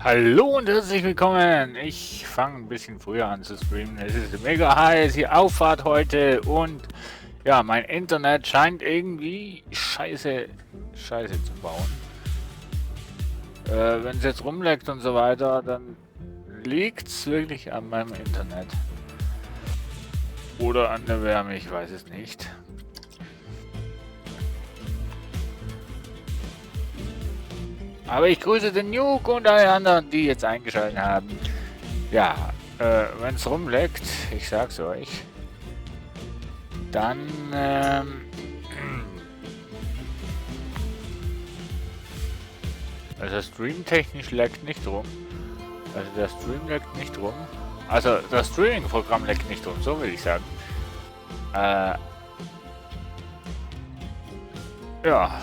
Hallo und herzlich willkommen. Ich fange ein bisschen früher an zu streamen. Es ist mega heiß, hier Auffahrt heute und ja, mein Internet scheint irgendwie scheiße zu bauen. Wenn es jetzt rumleckt und so weiter, dann liegt es wirklich an meinem Internet. Oder an der Wärme, ich weiß es nicht. Aber ich grüße den Nuke und alle anderen, die jetzt eingeschaltet haben. Ja, wenn es rumleckt, ich sag's euch, dann also streamtechnisch leckt nicht rum. Also der Stream leckt nicht rum. Also das Streaming-Programm leckt nicht rum, so will ich sagen. Ja.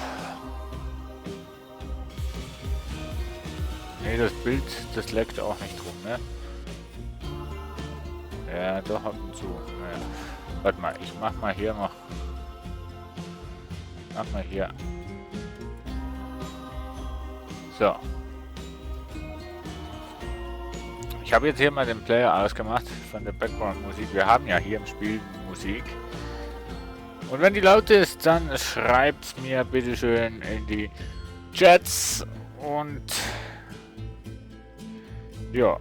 Nee, das Bild, das leckt auch nicht rum, ne? Ja, doch ab und zu. Ja. Warte mal, ich mach mal hier noch. Mach mal hier. So. Ich habe jetzt hier mal den Player ausgemacht von der Background-Musik. Wir haben ja hier im Spiel Musik. Und wenn die laut ist, dann schreibt mir bitteschön in die Chats und ja.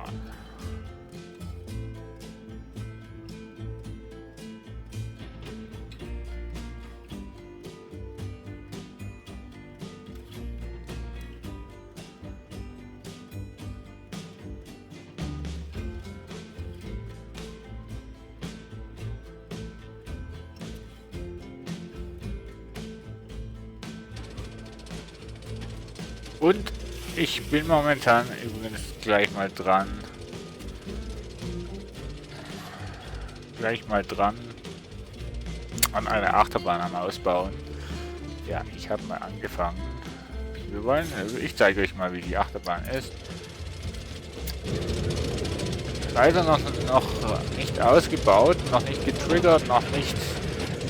Und ich bin momentan übrigens gleich mal dran. An einer Achterbahn am Ausbauen. Ja, ich habe mal angefangen. Ich zeige euch mal, wie die Achterbahn ist. Leider noch nicht ausgebaut, noch nicht getriggert, noch nicht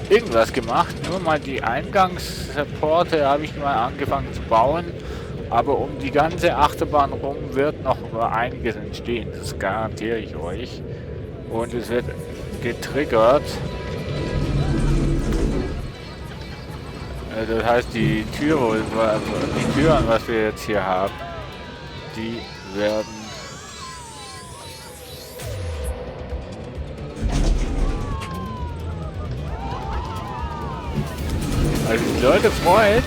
irgendwas gemacht. Nur mal die Eingangsporte habe ich mal angefangen zu bauen. Aber um die ganze Achterbahn rum wird noch einiges entstehen. Das garantiere ich euch. Und es wird getriggert. Das heißt, die Türen, was wir jetzt hier haben, die werden also die Leute freut,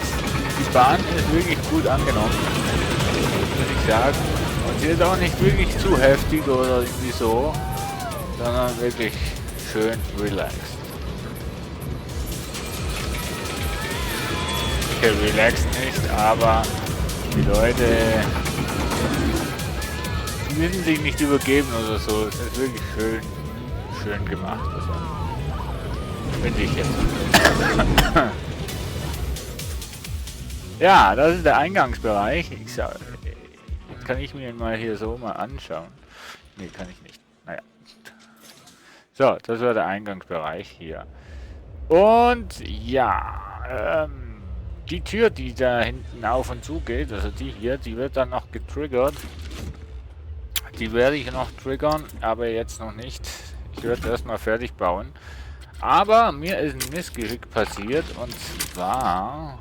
die Bahn ist wirklich gut angenommen, muss ich sagen. Und sie ist auch nicht wirklich zu heftig oder irgendwie so, sondern wirklich schön relaxed. Okay, relaxed nicht, aber die Leute müssen sich nicht übergeben oder so. Es ist wirklich schön gemacht. Also, finde ich jetzt. Ja, das ist der Eingangsbereich. Kann ich mir mal hier so mal anschauen? Nee, kann ich nicht. Naja. So, das war der Eingangsbereich hier. Und ja, die Tür, die da hinten auf und zu geht, also die hier, die wird dann noch getriggert. Die werde ich noch triggern, aber jetzt noch nicht. Ich werde erstmal fertig bauen. Aber mir ist ein Missgeschick passiert und zwar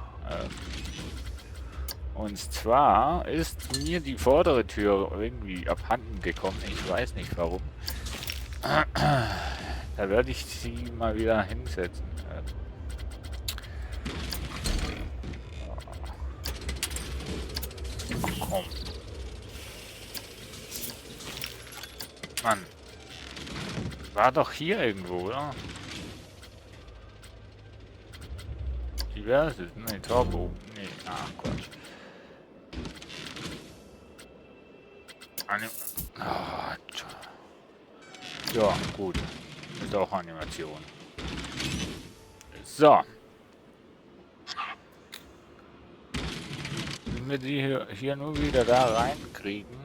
ist mir die vordere Tür irgendwie abhanden gekommen. Ich weiß nicht warum. Da werde ich sie mal wieder hinsetzen. Komm. Mann. War doch hier irgendwo, oder? Wie wäre es? Ne, Turbo. Nee, ach Gott. Ja, gut. Ist auch Animation. So. Wenn wir die hier nur wieder da reinkriegen.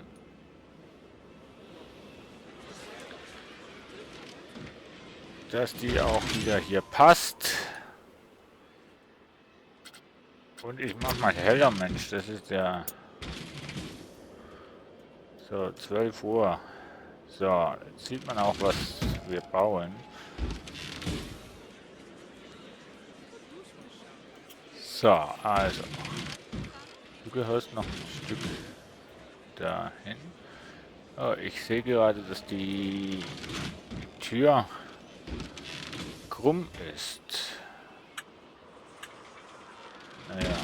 Dass die auch wieder hier passt. Und ich mach mal heller, Mensch. Das ist der So, 12 Uhr. So, jetzt sieht man auch, was wir bauen. So, also. Du gehörst noch ein Stück dahin. Oh, ich sehe gerade, dass die Tür krumm ist. Naja.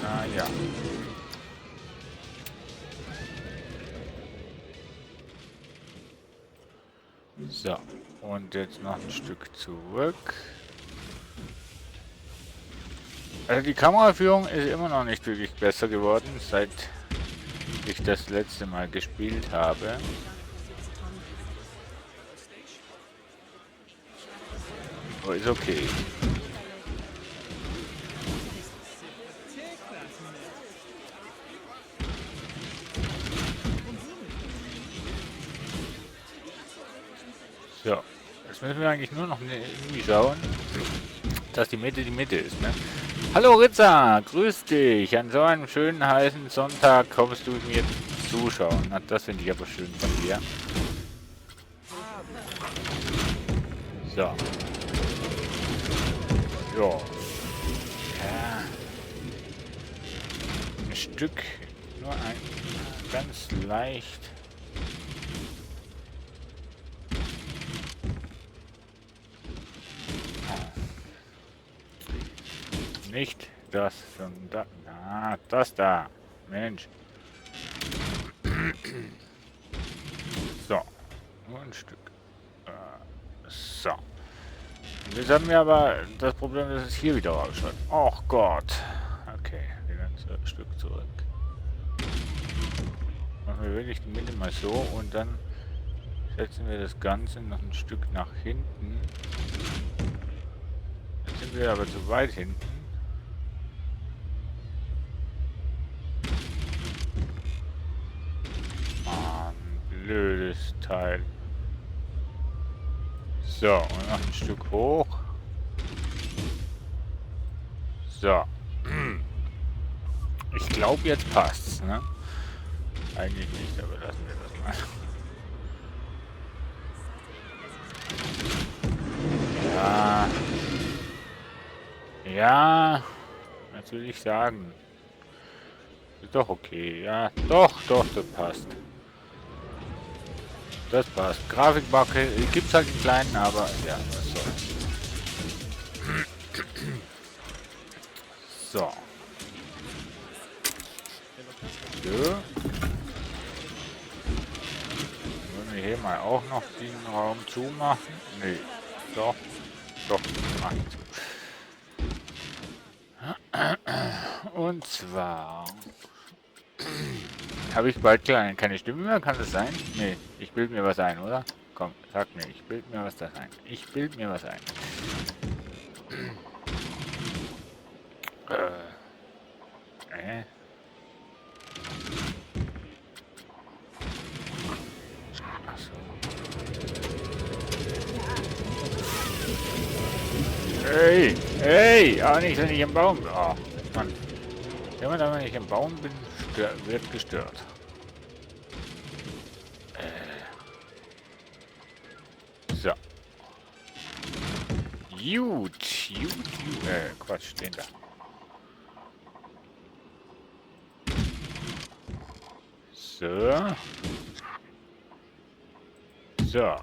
Naja. So, und jetzt noch ein Stück zurück. Also die Kameraführung ist immer noch nicht wirklich besser geworden, seit ich das letzte Mal gespielt habe. Aber ist okay. So, jetzt müssen wir eigentlich nur noch irgendwie schauen, dass die Mitte ist, ne? Hallo Ritzer, grüß dich. An so einem schönen heißen Sonntag kommst du mir zuschauen. Na, das finde ich aber schön von dir. So. Ja. Ja. Ein Stück, nur ein ganz leicht. Nicht das, sondern da. Ah, das da. Mensch. So. Nur ein Stück. So. Und jetzt haben wir aber das Problem, dass es hier wieder rausschaut. Och Gott. Okay, wieder ein Stück zurück. Machen wir wirklich die Mitte mal so und dann setzen wir das Ganze noch ein Stück nach hinten. Jetzt sind wir aber zu weit hinten. Blödes Teil. So, und noch ein Stück hoch. So. Ich glaube, jetzt passt's, ne? Eigentlich nicht, aber lassen wir das mal. Ja. Ja. Was will ich sagen? Ist doch okay. Ja, doch, das passt. Das passt. Grafikbacke gibt's halt einen kleinen, aber ja, was soll's. So. So. Wollen wir hier mal auch noch den Raum zumachen? Nee. Doch. Doch, mach ich zu. Und zwar habe ich bald keine Stimme mehr? Kann das sein? Nee, ich bild mir was ein, oder? Komm, sag mir, ich bild mir was das ein. Ich bild mir was ein. Achso. Ey, auch nicht, wenn ich im Baum bin. Oh, Mann. Immer dann, wenn ich im Baum bin, wird gestört. So. Gut. Quatsch, den da. So. So.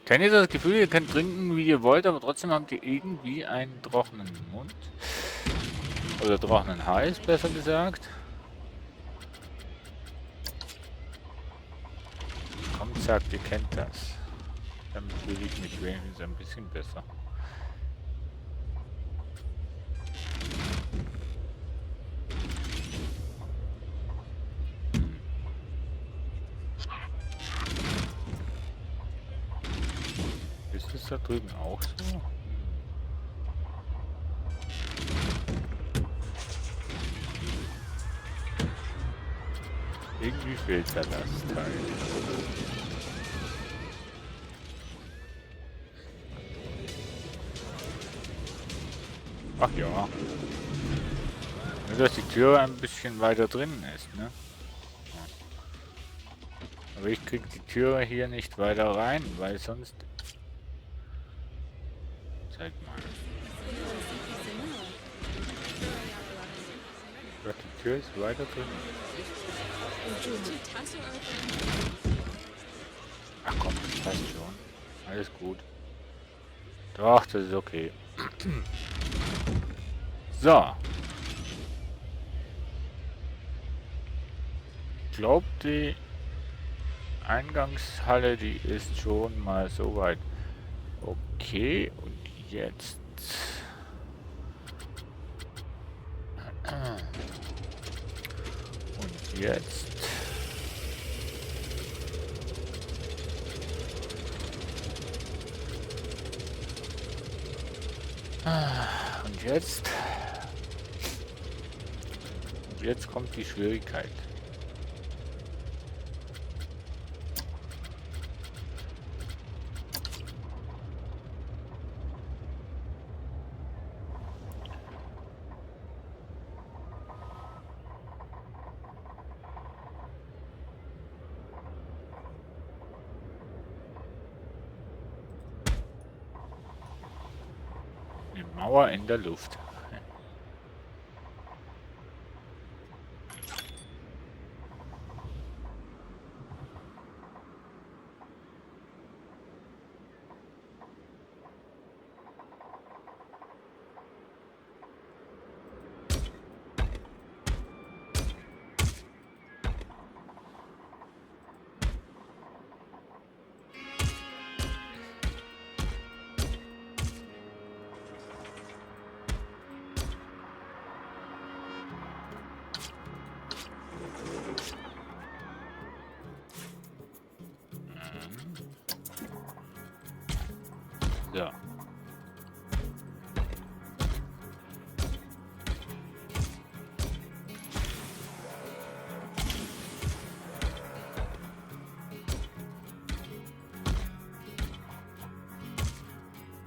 Kennt ihr das Gefühl, ihr könnt trinken, wie ihr wollt, aber trotzdem habt ihr irgendwie einen trockenen Mund? Oder trockenen Hals, besser gesagt. Kommt, sagt, ihr kennt das. Dann fühle ich mich wenigstens ein bisschen besser. Ist es da drüben auch so? Irgendwie fehlt da das Teil. Ach ja. Nur, dass die Tür ein bisschen weiter drinnen ist, ne? Aber ich krieg die Tür hier nicht weiter rein, weil sonst... Zeig mal. Gott, die Tür ist weiter drin. Ach komm, das passt schon. Alles gut. Doch, das ist okay. So. Ich glaube, die Eingangshalle, die ist schon mal soweit okay. Und jetzt... Und jetzt... Und jetzt... Und jetzt kommt die Schwierigkeit. Die Mauer in der Luft. So.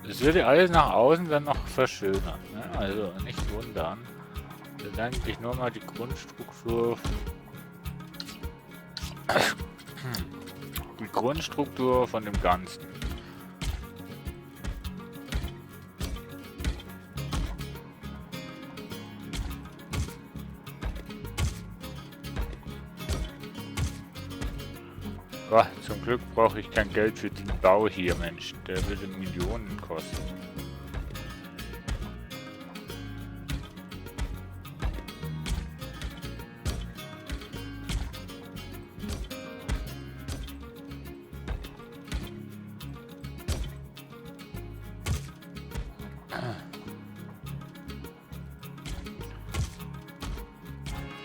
Das würde alles nach außen dann noch verschönern, ne? Also nicht wundern. Das ist eigentlich nur mal die Grundstruktur. Die Grundstruktur von dem Ganzen. Boah, zum Glück brauche ich kein Geld für den Bau hier, Mensch. Der würde Millionen kosten.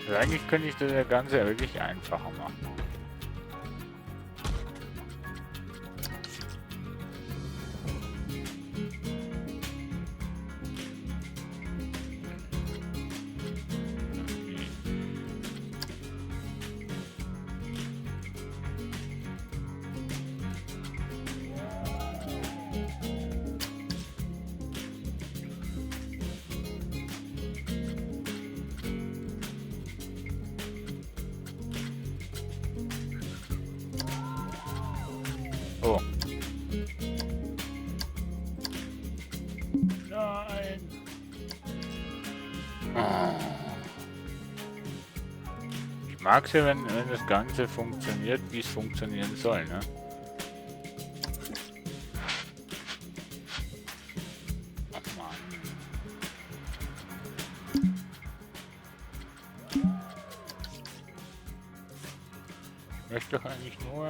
Also eigentlich könnte ich das Ganze wirklich einfacher machen. Oh. Nein. Ich mag es ja, wenn das Ganze funktioniert, wie es funktionieren soll, ne? Ach Mann. Ich möchte doch eigentlich nur...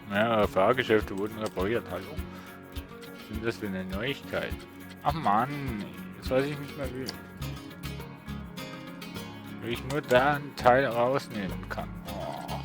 Ja, Fahrgeschäfte wurden repariert, hallo. Was sind das für eine Neuigkeit? Ach Mann, jetzt weiß ich nicht mehr wie. Wie ich nur da einen Teil rausnehmen kann. Oh.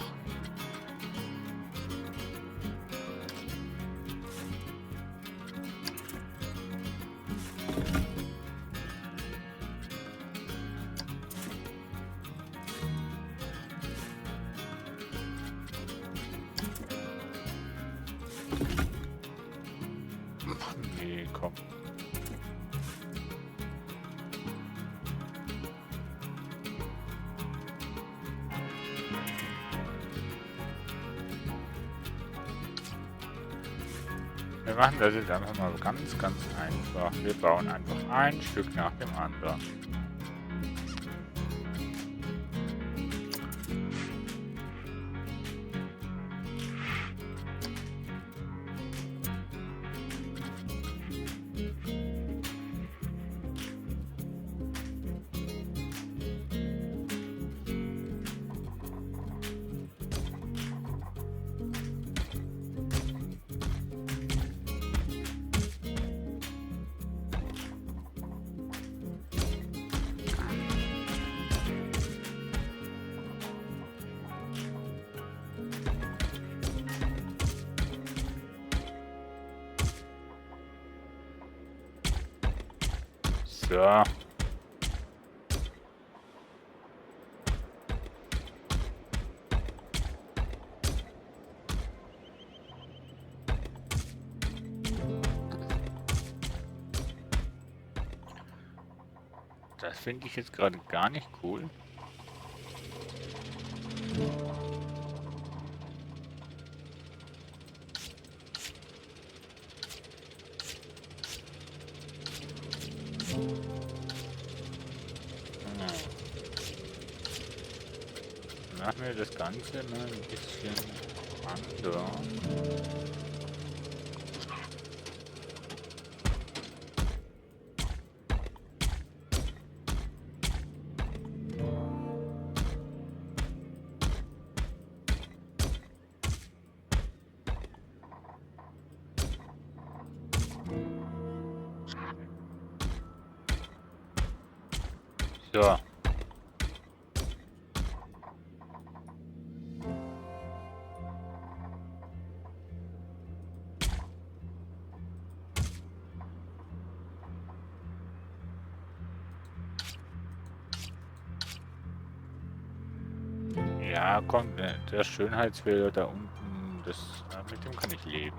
Nee, komm. Wir machen das jetzt einfach mal ganz einfach. Wir bauen einfach ein Stück nach dem anderen. So. Das finde ich jetzt gerade gar nicht cool. Machen wir das Ganze mal ein bisschen anders. So. Ja, komm, der Schönheitsfehler da unten, mit dem kann ich leben.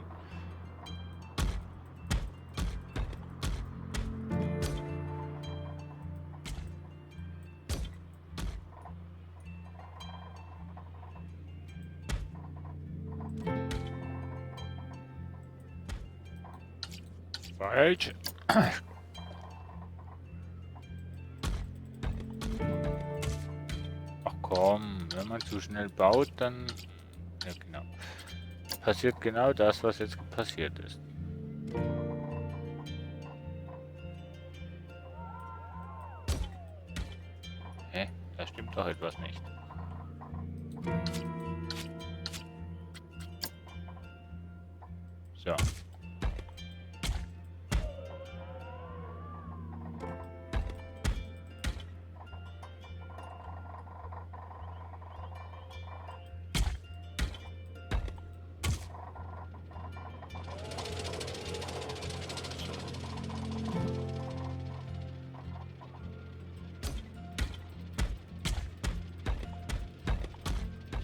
Falsch. Ach komm, wenn man zu schnell baut, dann... Ja, genau. Passiert genau das, was jetzt passiert ist. Hä? Da stimmt doch etwas nicht. So.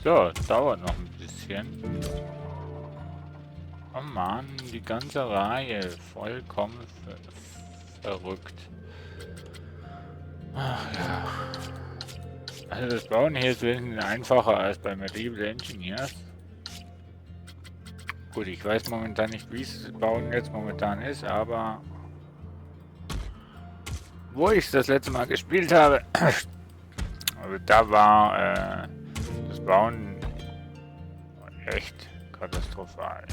So, dauert noch ein bisschen. Oh Mann, die ganze Reihe. Vollkommen verrückt. Ach ja. Also das Bauen hier ist wesentlich einfacher als bei Medieval Engineers. Gut, ich weiß momentan nicht, wie es Bauen jetzt momentan ist, aber... Wo ich es das letzte Mal gespielt habe, also da war das Bauen echt katastrophal.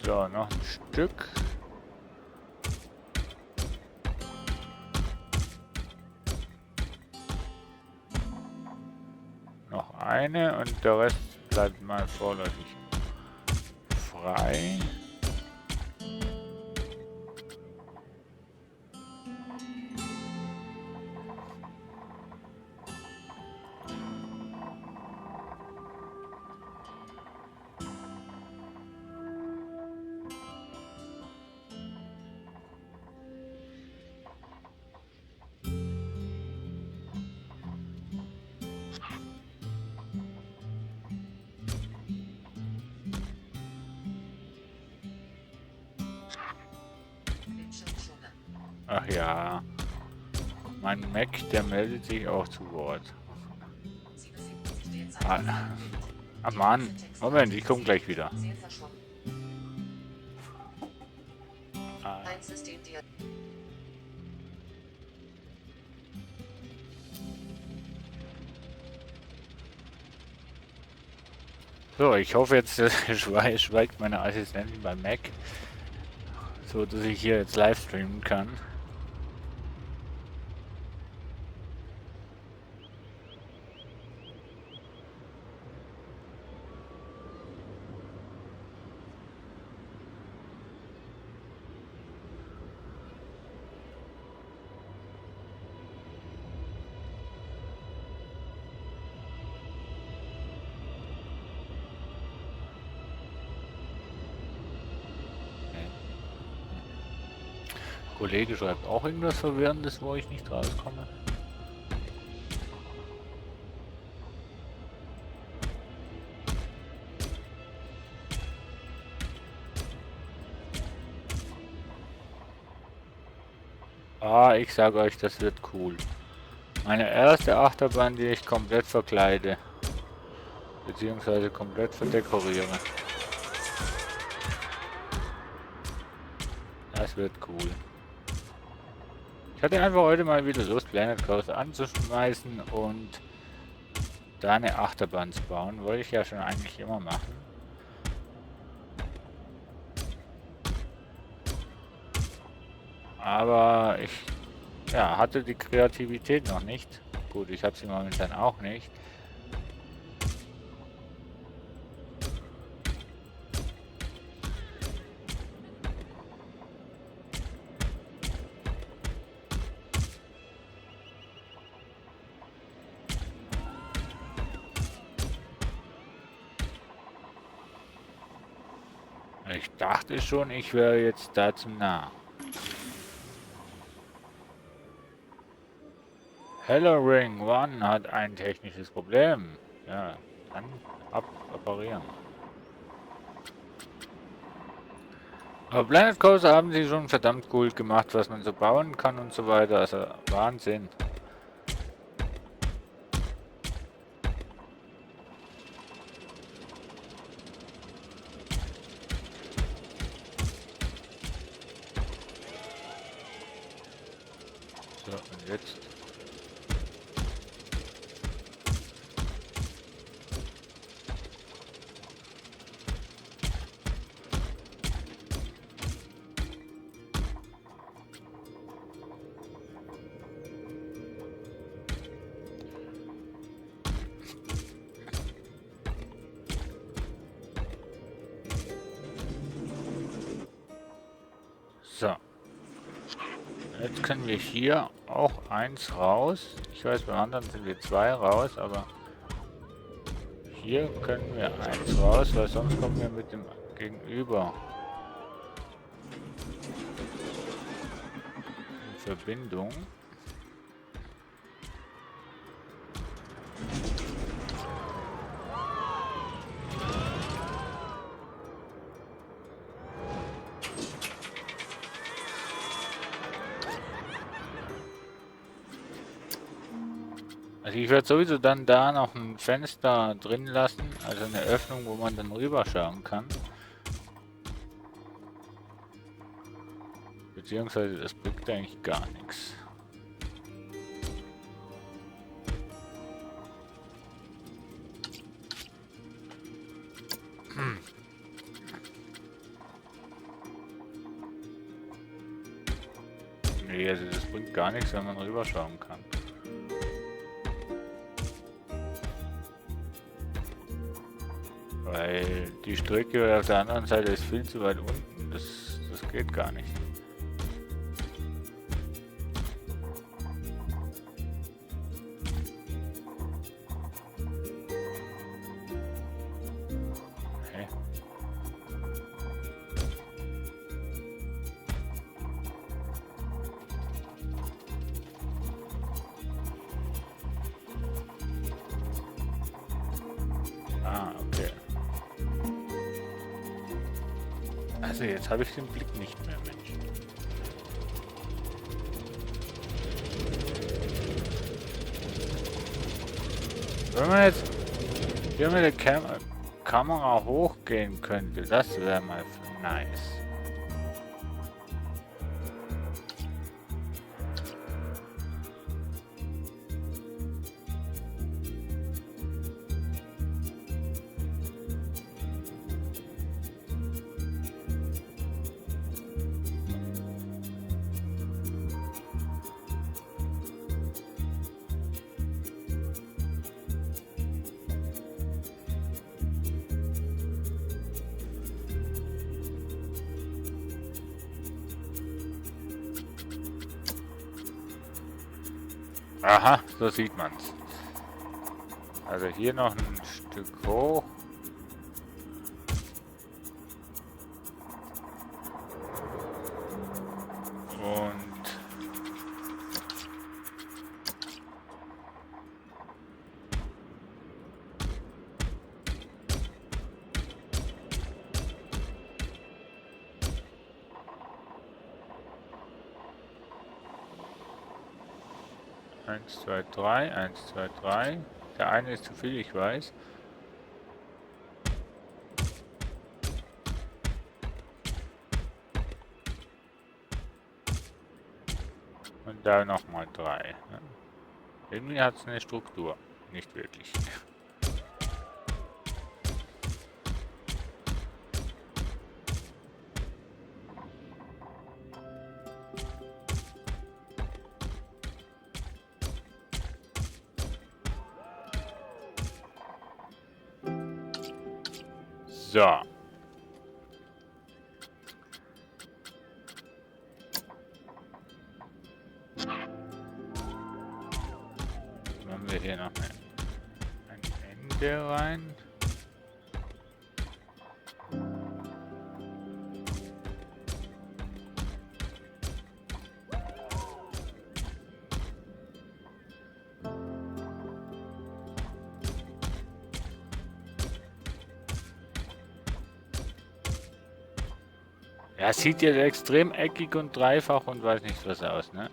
So, noch ein Stück. Noch eine und der Rest bleibt mal vorläufig frei. Ach ja, mein Mac, der meldet sich auch zu Wort. Ah Mann, Moment, ich komme gleich wieder. Ah. So, ich hoffe jetzt schweigt meine Assistentin beim Mac, so dass ich hier jetzt live streamen kann. Kollege schreibt auch irgendwas Verwirrendes, wo ich nicht rauskomme. Ah, ich sage euch, das wird cool. Meine erste Achterbahn, die ich komplett verkleide. Beziehungsweise komplett verdekoriere. Das wird cool. Ich hatte einfach heute mal wieder Lust, Planet Coaster anzuschmeißen und da eine Achterbahn zu bauen. Wollte ich ja schon eigentlich immer machen. Aber ich hatte die Kreativität noch nicht. Gut, ich habe sie momentan auch nicht. Ich dachte schon, ich wäre jetzt da zu nah. Hello Ring One hat ein technisches Problem. Ja, dann operieren. Aber Planet Coaster haben sie schon verdammt cool gemacht, was man so bauen kann und so weiter. Also Wahnsinn. So, und jetzt. So. Jetzt können wir hier auch eins raus. Ich weiß, beim anderen sind wir 2 raus, aber hier können wir eins raus, weil sonst kommen wir mit dem Gegenüber in Verbindung. Also ich werde sowieso dann da noch ein Fenster drin lassen, also eine Öffnung, wo man dann rüberschauen kann. Beziehungsweise das bringt eigentlich gar nichts. Nee, also das bringt gar nichts, wenn man rüberschauen kann. Weil die Strecke auf der anderen Seite ist viel zu weit unten. Das geht gar nicht. Okay. Ah, okay. Also jetzt habe ich den Blick nicht mehr, Mensch. Wenn man jetzt hier mit der Kamera hochgehen könnte, das wäre mal nice. Aha, so sieht man's. Also hier noch ein Stück hoch. Und eins, zwei, drei, 1, 2, 3. Der eine ist zu viel, ich weiß. Und da nochmal 3. Ne? Irgendwie hat es eine Struktur. Nicht wirklich. So. Machen wir hier noch ein Ende rein. Ja, sieht jetzt extrem eckig und dreifach und weiß nicht was aus, ne?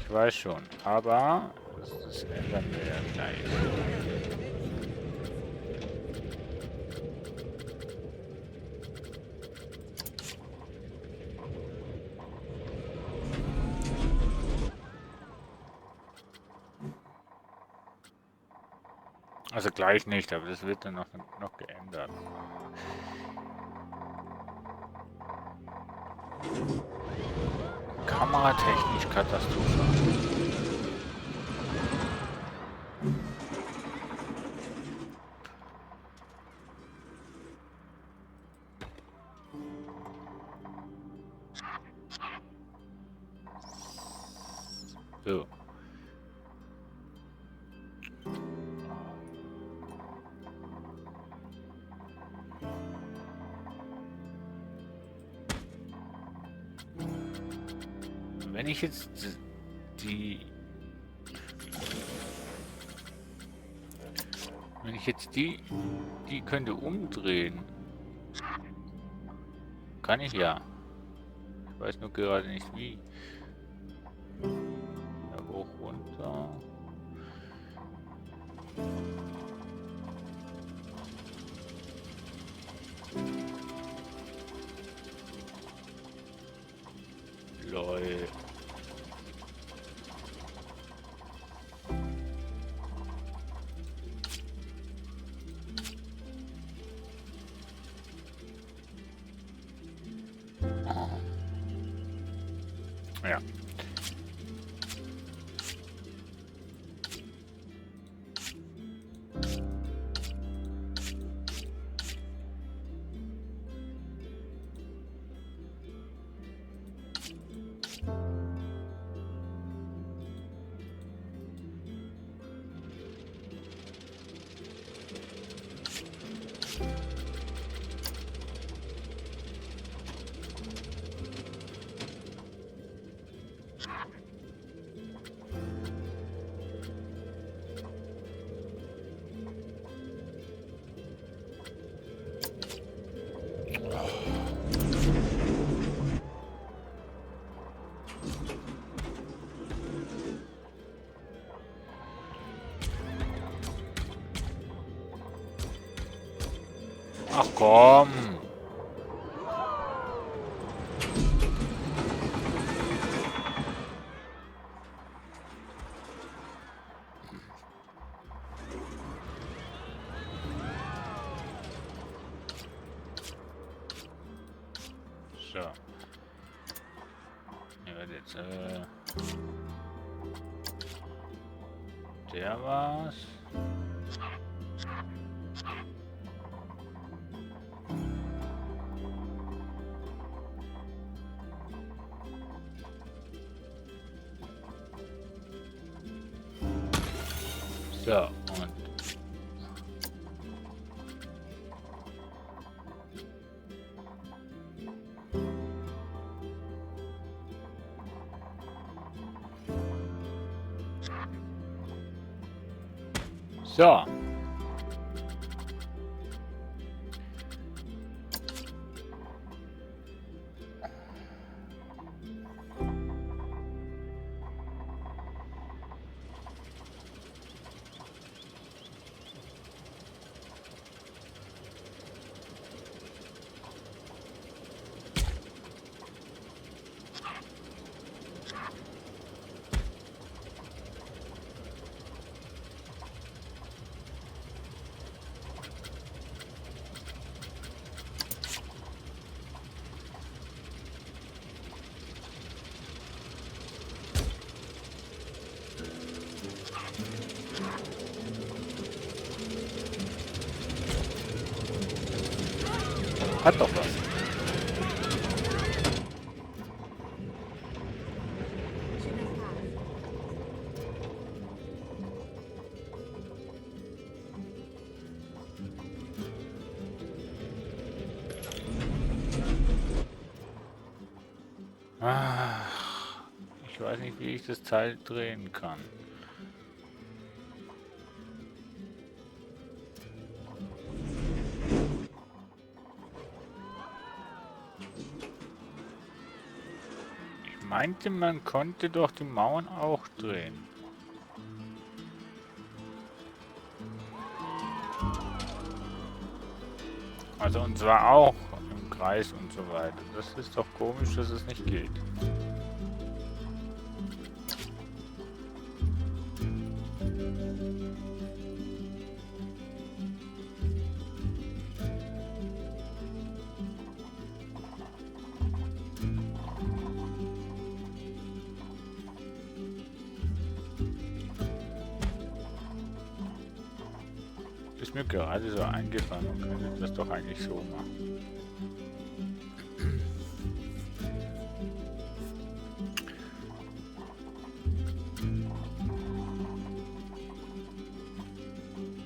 Ich weiß schon, aber das ändern wir ja gleich. Also gleich nicht, aber das wird dann noch geändert. Kameratechnisch Katastrophe. So. Wenn ich jetzt die könnte umdrehen. Kann ich ja. Ich weiß nur gerade nicht wie. Ja, hoch, runter. Lol. Ja. Ach komm. So. Ja, jetzt, der war's. So, und so. Hat doch was. Ah, ich weiß nicht, wie ich das Teil drehen kann. Ich meinte, man konnte doch die Mauern auch drehen. Also und zwar auch im Kreis und so weiter. Das ist doch komisch, dass es nicht geht. Ist mir gerade so eingefallen, man könnte das doch eigentlich so machen.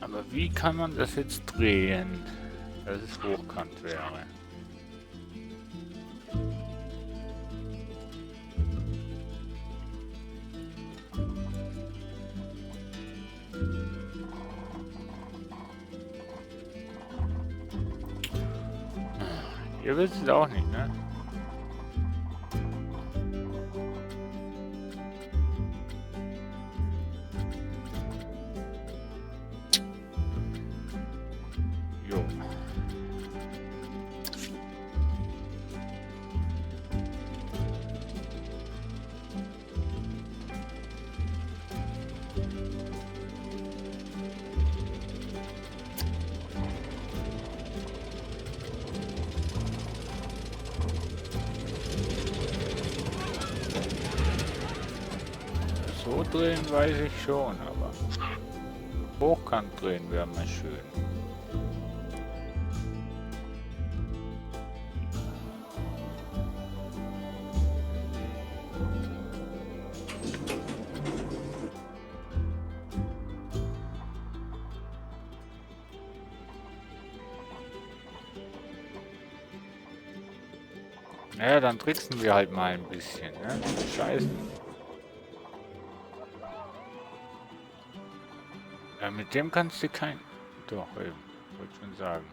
Aber wie kann man das jetzt drehen, dass es hochkant wäre? Ihr wisst es auch nicht, ne? Jo. So drehen weiß ich schon, aber hochkant drehen wäre mal schön. Ja, dann tricksen wir halt mal ein bisschen, ne? Scheiße. Ja, mit dem kannst du kein... Doch, eben. Wollte schon sagen.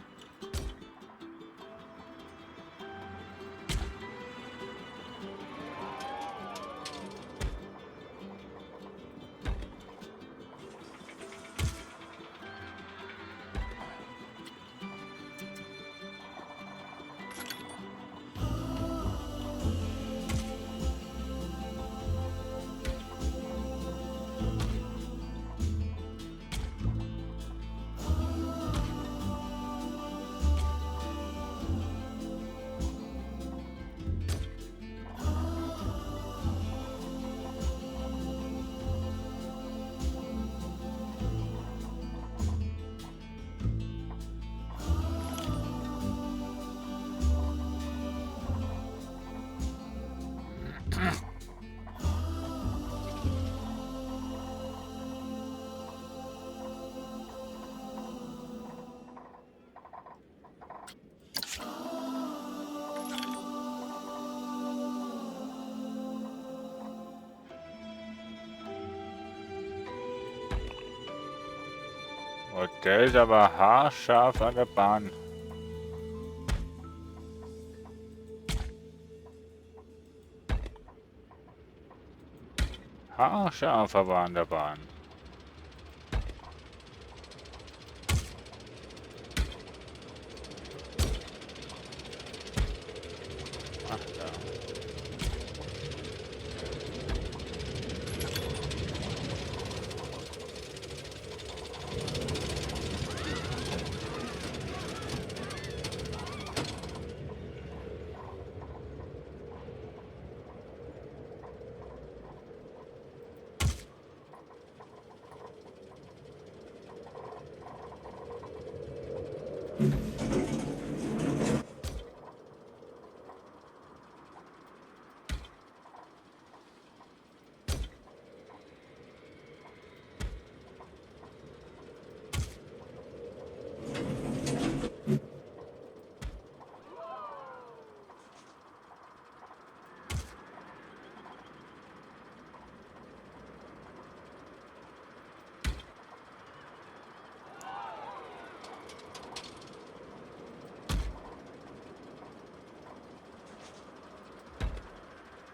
Oh, der ist aber haarscharf an der Bahn. Haarscharf aber an der Bahn. Ach da.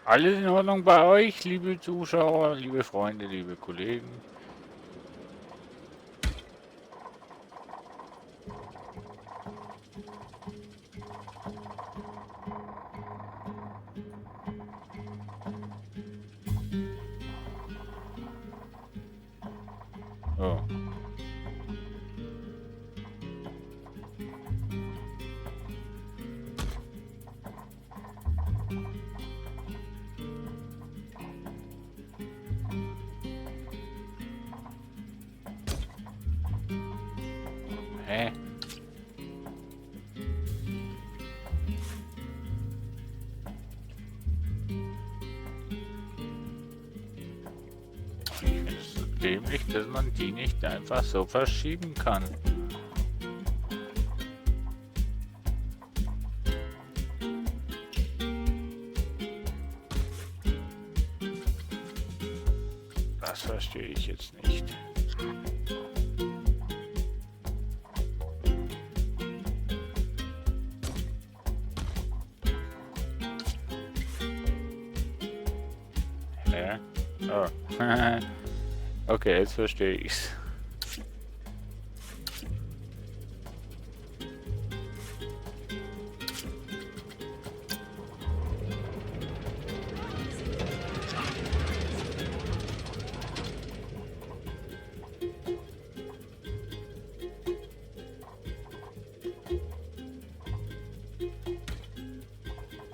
Alles in Ordnung bei euch, liebe Zuschauer, liebe Freunde, liebe Kollegen? Oh. Hä? Ich finde es so dämlich, dass man die nicht einfach so verschieben kann. Das verstehe ich jetzt nicht. Hä? Oh. Okay, jetzt verstehe ich's.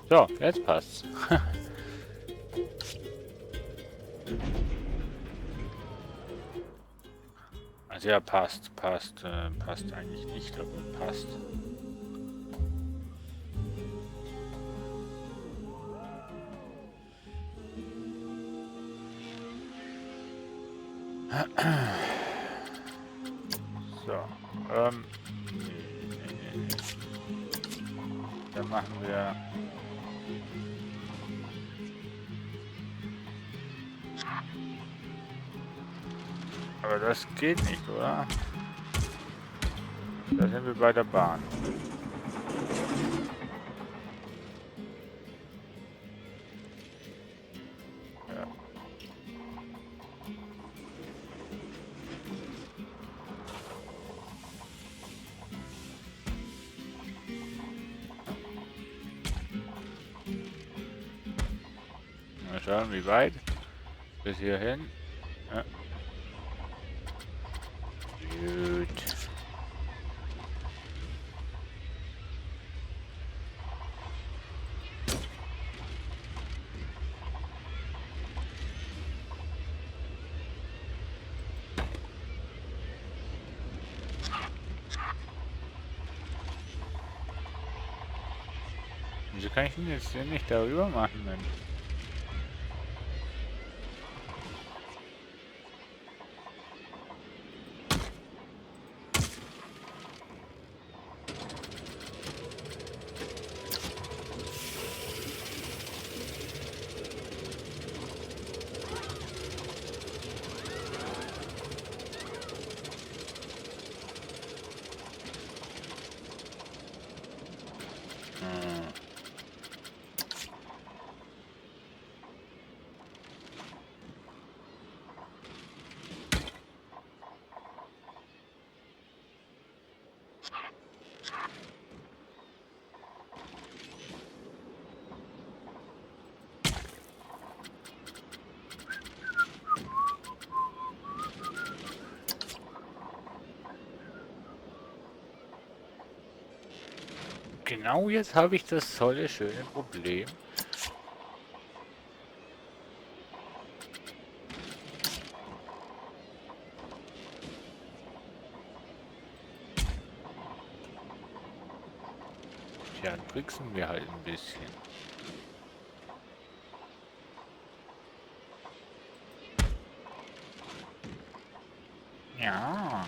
So, jetzt passt's. Also ja, passt eigentlich nicht, aber passt. So, nee. Dann machen wir aber das geht nicht, oder? Da sind wir bei der Bahn. Ja. Mal schauen, wie weit. Bis hierhin. Ja. Gut. Wieso kann ich denn jetzt hier nicht darüber machen, Mensch? genau jetzt habe ich das tolle, schöne Problem. Ja, dann tricksen wir halt ein bisschen. Ja.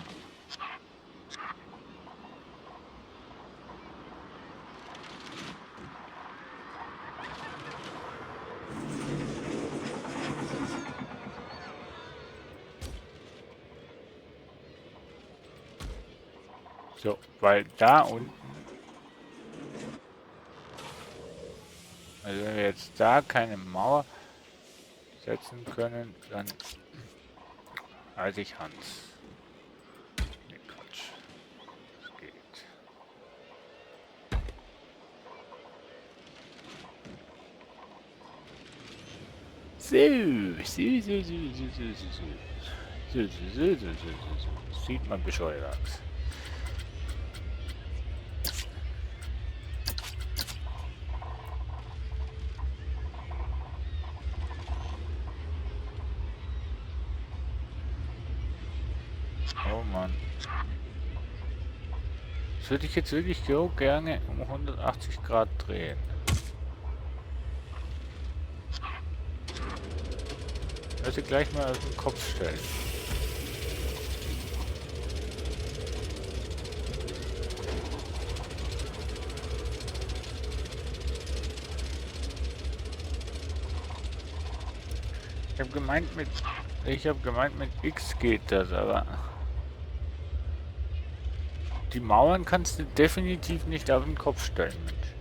So, weil da unten, also wenn wir jetzt da keine Mauer setzen können, dann halte ich Hans. Nee, Quatsch. Das geht. So. Sieht man bescheuert aus. Oh Mann. Das würde ich jetzt wirklich so gerne um 180 Grad drehen. Also gleich mal auf den Kopf stellen. Ich habe gemeint mit X geht das, aber die Mauern kannst du definitiv nicht auf den Kopf stellen, Mensch.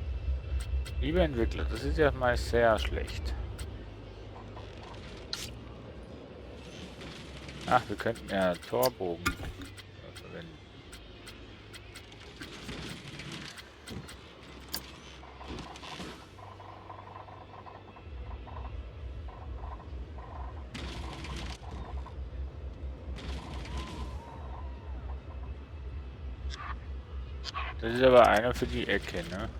Lieber Entwickler, das ist ja mal sehr schlecht. Ach, wir könnten ja Torbogen verwenden. Das ist aber einer für die Ecke, ne?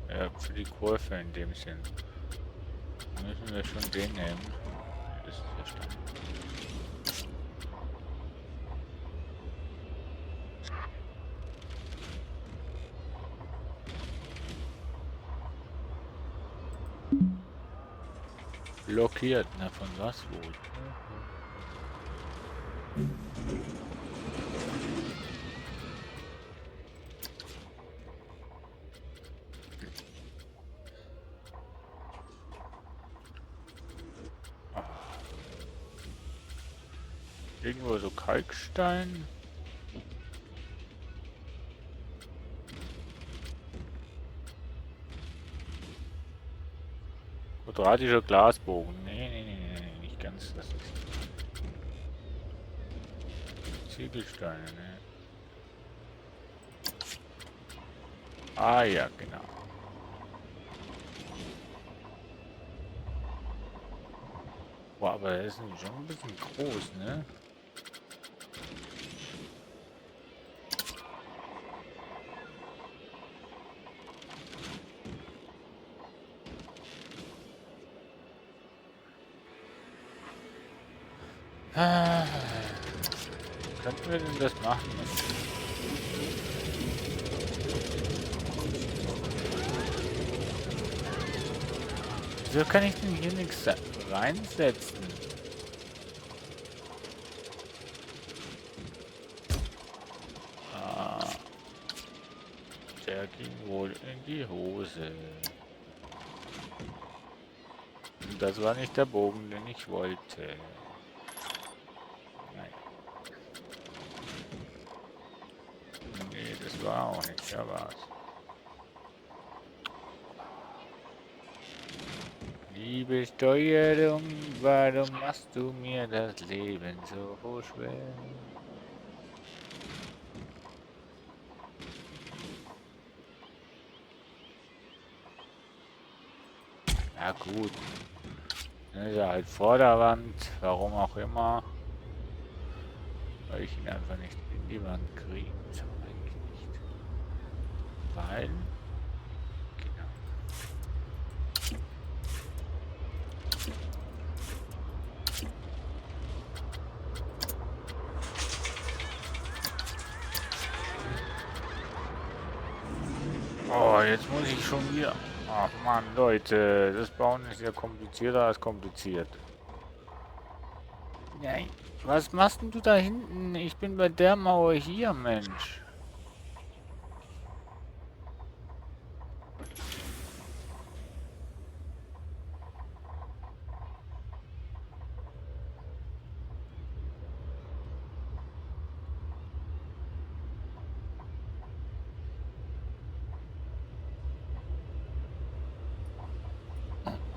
Ja, für die Kurve in dem Sinn. Müssen wir schon den nehmen. Das ist ja Standard. Blockiert, na von was wohl? Irgendwo so Kalkstein. Quadratischer Glasbogen. Nee, nicht ganz. Das ist Ziegelsteine, ne? Ah ja, genau. Boah, aber der ist schon ein bisschen groß, ne? Ah, könnten wir denn das machen? Wieso kann ich denn hier nichts reinsetzen? Ah, der ging wohl in die Hose. Das war nicht der Bogen, den ich wollte. Nein. Nee, das war auch nicht. Ja, war's. Liebe Steuerung, warum machst du mir das Leben so schwer? Ja gut. Ne, ist ja halt Vorderwand, warum auch immer. Weil ich ihn einfach nicht in die Wand kriege. Das eigentlich nicht. Teilen. Genau. Oh, jetzt muss ich schon wieder. Ach man, Leute, das Bauen ist ja komplizierter als kompliziert. Nein. Was machst denn du da hinten? Ich bin bei der Mauer hier, Mensch.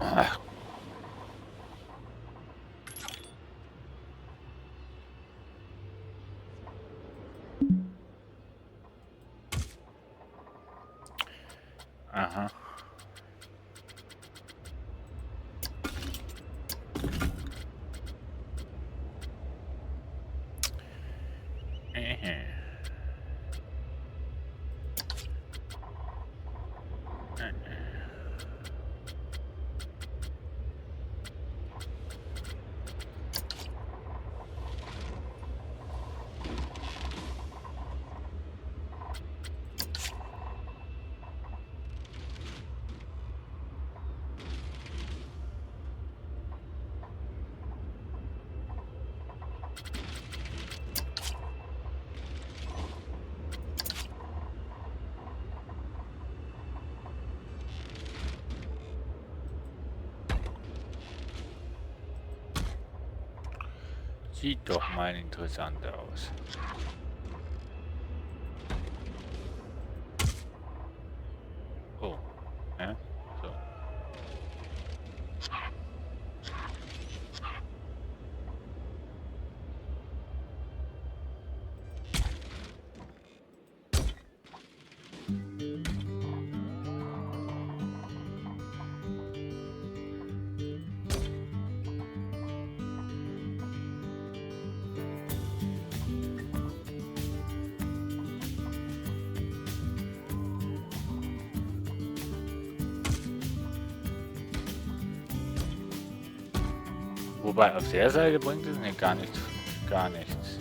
Ach. Aha. Sieht doch mal interessant aus. Oh, ja, so. Wobei auf der Seite bringt es nicht gar nichts. Gar nichts.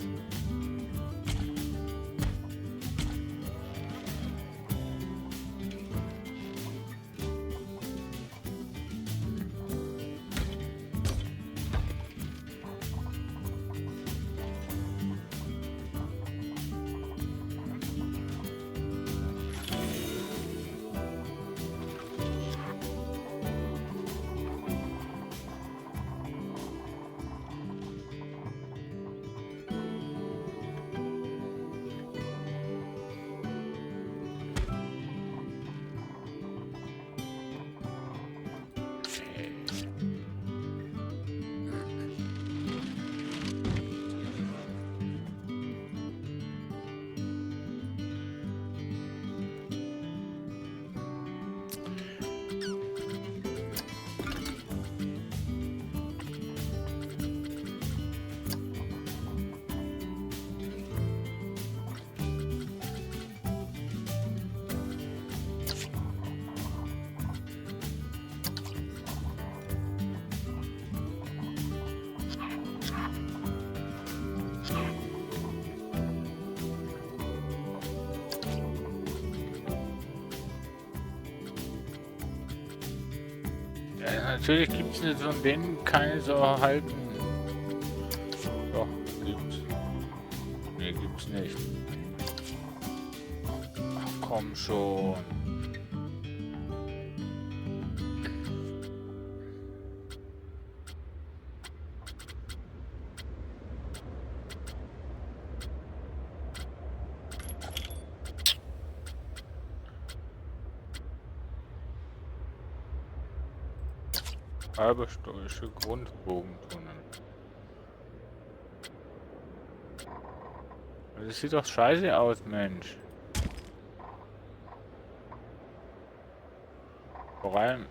Ja, natürlich gibt es von denen keine so halben. Doch, gibt's. Nee, gibt's nicht. Ach, komm schon. Halbersteuerische Grundbogentunnel. Das sieht doch scheiße aus, Mensch. Vor allem.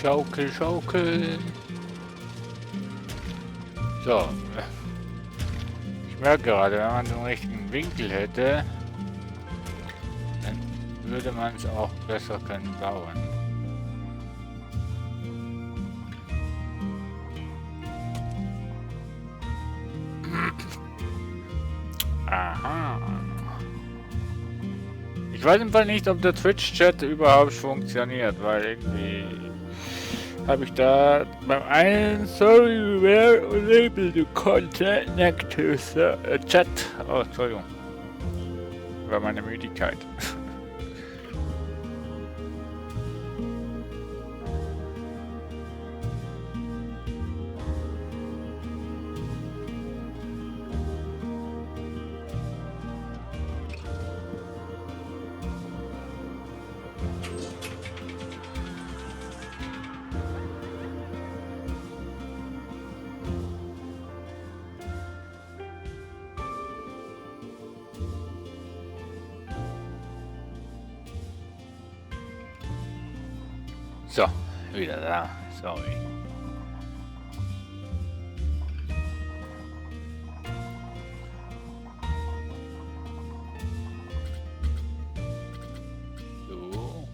Schaukel, schaukel. So. Ich merke gerade, wenn man den richtigen Winkel hätte, dann würde man es auch besser können bauen. Aha. Ich weiß im Fall nicht, ob der Twitch-Chat überhaupt funktioniert, weil irgendwie habe ich da beim einen sorry were unable to connect to the chat. Oh, Entschuldigung. War meine Müdigkeit. So, wieder da. Sorry. So.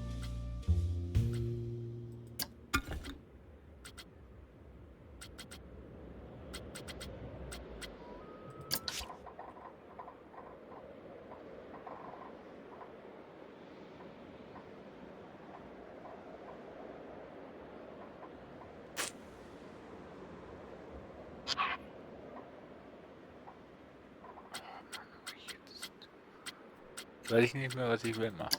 Weiß ich nicht mehr, was ich will machen.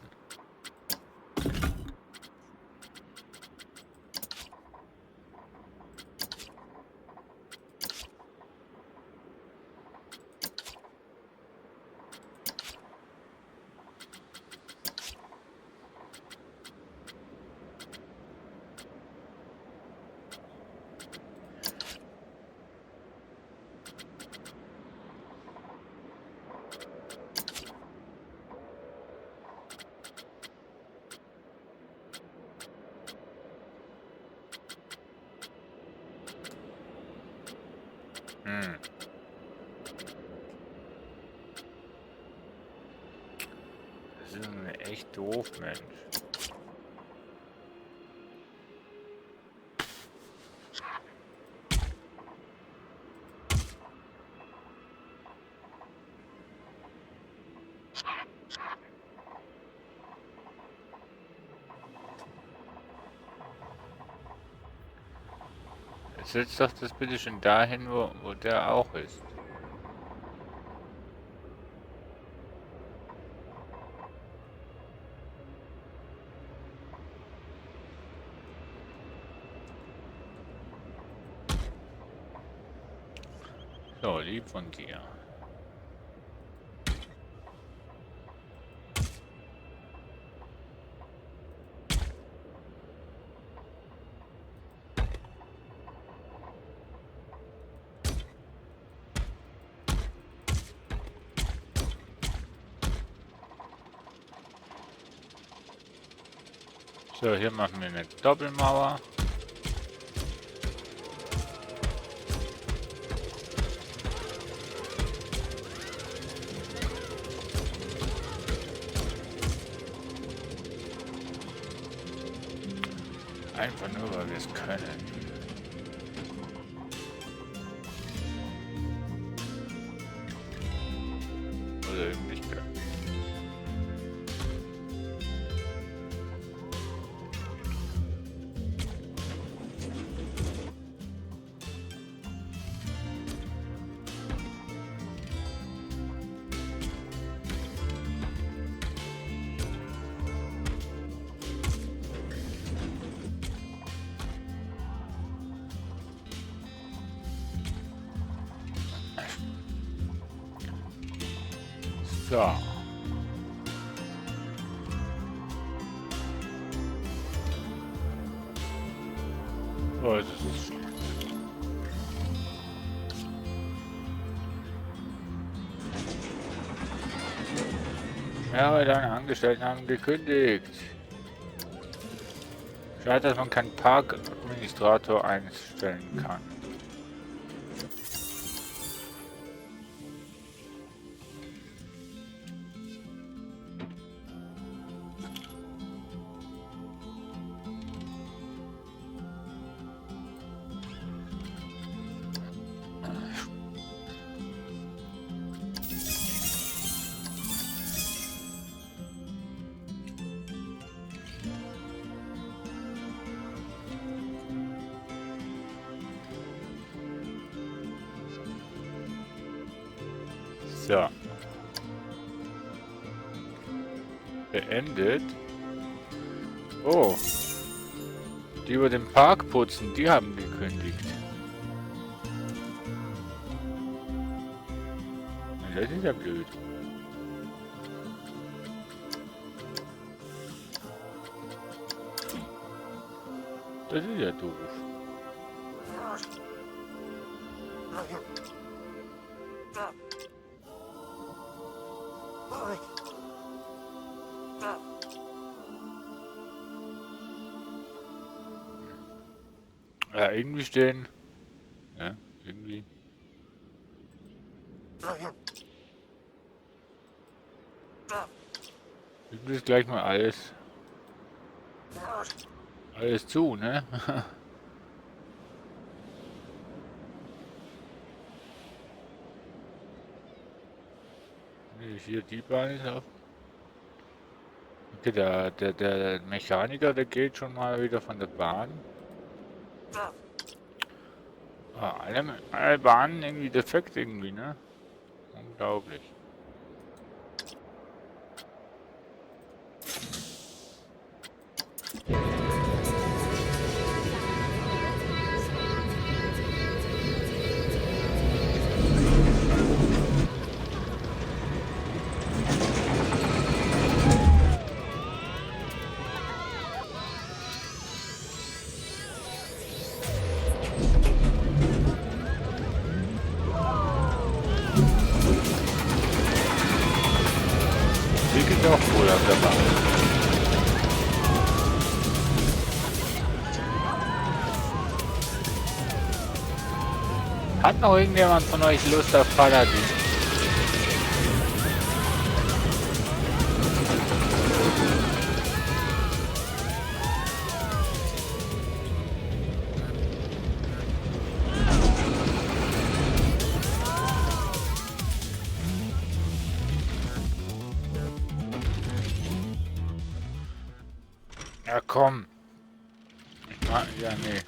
Das ist echt doof, Mensch. Jetzt setzt doch das bitte schon dahin, wo der auch ist. So, lieb von dir. So, hier machen wir eine Doppelmauer. Einfach nur, weil wir es können. Oder eben nicht können. So. Oh, das ist ja, weil deine Angestellten haben gekündigt. Schade, dass man keinen Parkadministrator einstellen kann. So. Beendet. Oh. Die über den Park putzen, die haben gekündigt. Das ist ja blöd. Das ist ja doof. Ja, irgendwie stehen. Ja, irgendwie. Irgendwie ist gleich mal alles zu, ne? Hier die Bahn ist auf. Okay, der Mechaniker, der geht schon mal wieder von der Bahn. Ah, alle Bahnen irgendwie defekt irgendwie, ne? Unglaublich. Hier geht auch wohl auf der Bahn. Hat noch irgendjemand von euch Lust auf Paladin? Ja, komm. Ja, nee.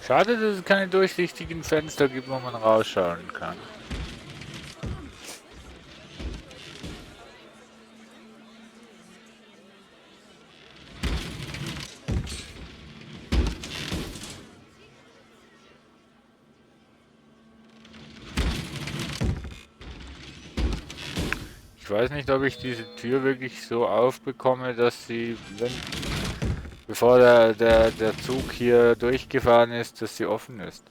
Schade, dass es keine durchsichtigen Fenster gibt, wo man rausschauen kann. Ich weiß nicht, ob ich diese Tür wirklich so aufbekomme, dass sie, bevor der Zug hier durchgefahren ist, dass sie offen ist.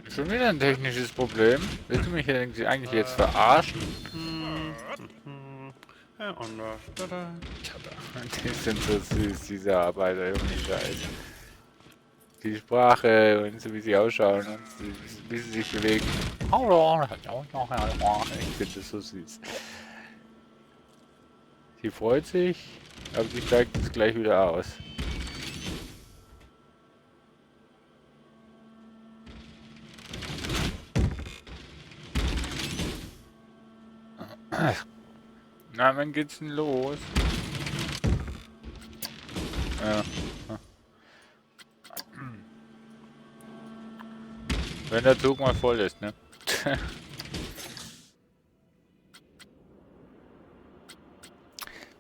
Schon wieder ein technisches Problem. Willst du mich eigentlich jetzt verarschen? Die sind so süß, diese Arbeiter, ohne Scheiß. Die Sprache und so wie sie ausschauen und wie sie sich bewegen. Ich finde das so süß. Sie freut sich, aber sie steigt es gleich wieder aus. Na, wann geht's denn los? Ja. Wenn der Zug mal voll ist, ne?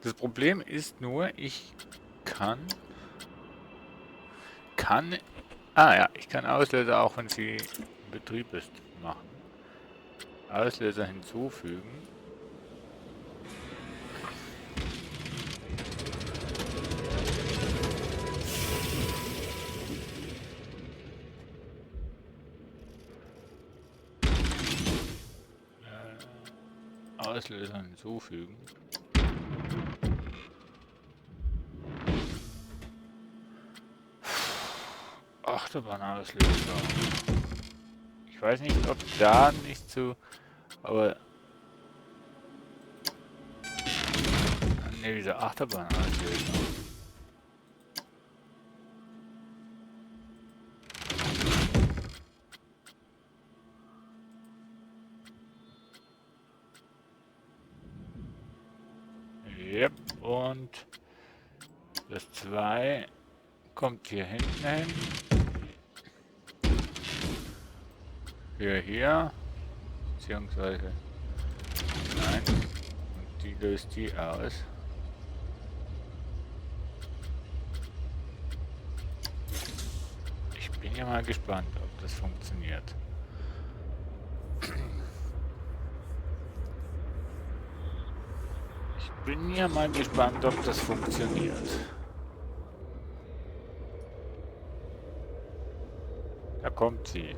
Das Problem ist nur, ich kann... Ah ja, ich kann Auslöser auch, wenn sie in Betrieb ist, machen. Auslöser hinzufügen. Auslöser hinzufügen. Achterbahnauslöser. Ich weiß nicht, ob da nicht zu... Aber... Ne, dieser Achterbahnauslöser. Yep, und das 2 kommt hier hinten hin. Hier, beziehungsweise nein, und die löst die aus. Ich bin ja mal gespannt, ob das funktioniert. Ich bin ja mal gespannt, ob das funktioniert. Da kommt sie.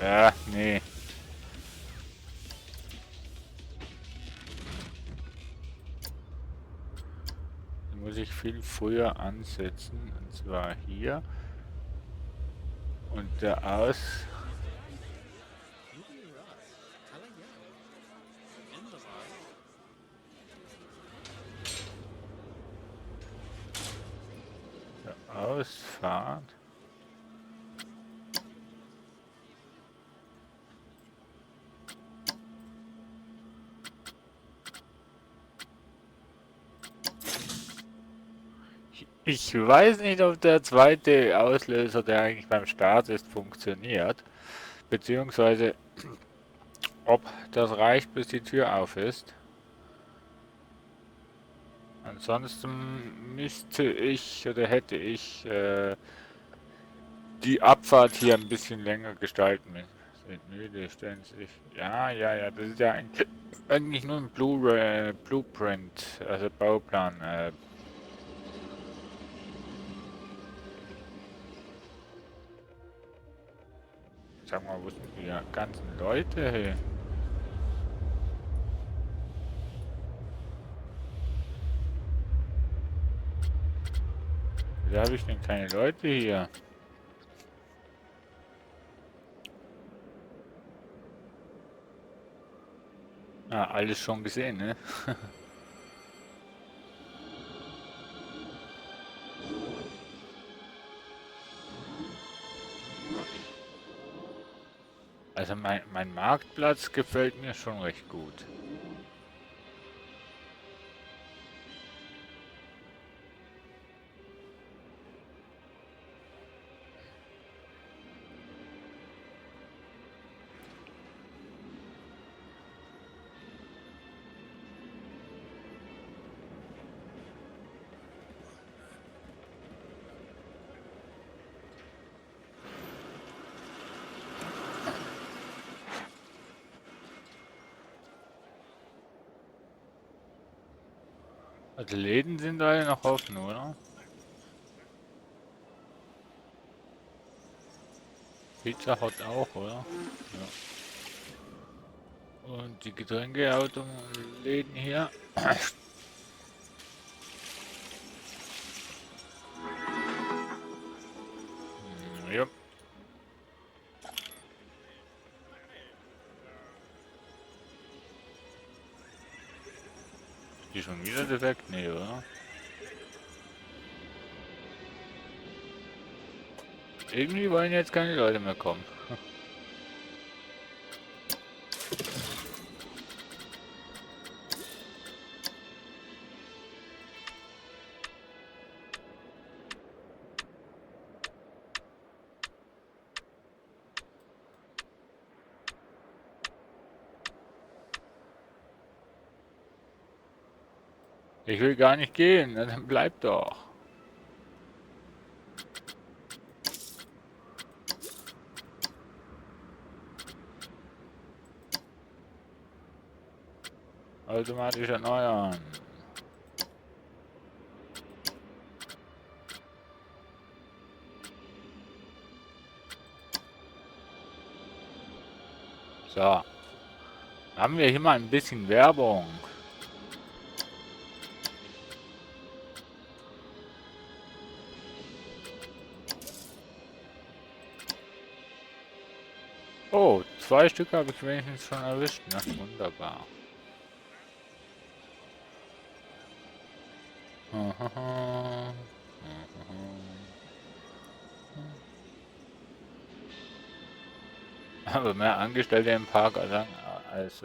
Ja, nee. Die muss ich viel früher ansetzen. Und zwar hier. Und der Ausfahrt. Ich weiß nicht, ob der zweite Auslöser, der eigentlich beim Start ist, funktioniert. Beziehungsweise, ob das reicht, bis die Tür auf ist. Ansonsten müsste ich oder hätte ich die Abfahrt hier ein bisschen länger gestalten müssen. Sind müde, stellen sich. Ja, das ist ja eigentlich nur ein Blueprint, also Bauplan. Sag mal, wo sind die ganzen Leute hier? Wieso habe ich denn keine Leute hier? Ah, alles schon gesehen, ne? Also mein Marktplatz gefällt mir schon recht gut. Also Läden sind alle noch offen, oder? Pizza Hut auch, oder? Ja. Und die Getränkeautoläden hier. Ja. Ist die schon wieder defekt? Nee, oder? Irgendwie wollen jetzt keine Leute mehr kommen. Ich will gar nicht gehen, dann bleib doch. Automatisch erneuern. So. Haben wir hier mal ein bisschen Werbung. Oh, 2 Stück habe ich wenigstens schon erwischt. Na, wunderbar. Aber mehr Angestellte im Park als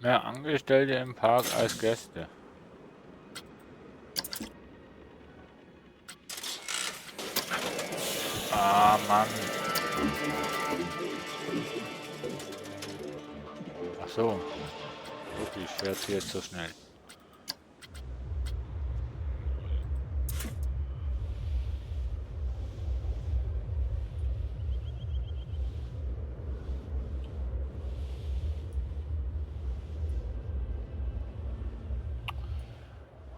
mehr Angestellte im Park als Gäste. Ah, Mann. Ach so. Wirklich, fährt sie jetzt so schnell.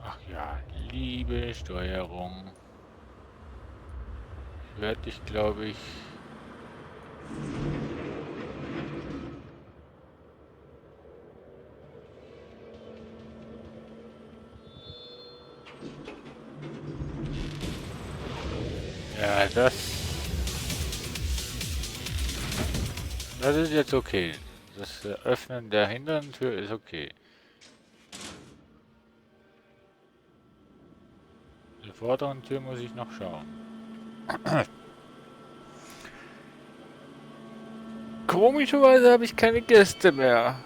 Ach ja, liebe Steuerung. Werde ich, glaube ich... Ja, das ist jetzt okay. Das Öffnen der hinteren Tür ist okay. Die vorderen Tür muss ich noch schauen. Komischerweise habe ich keine Gäste mehr.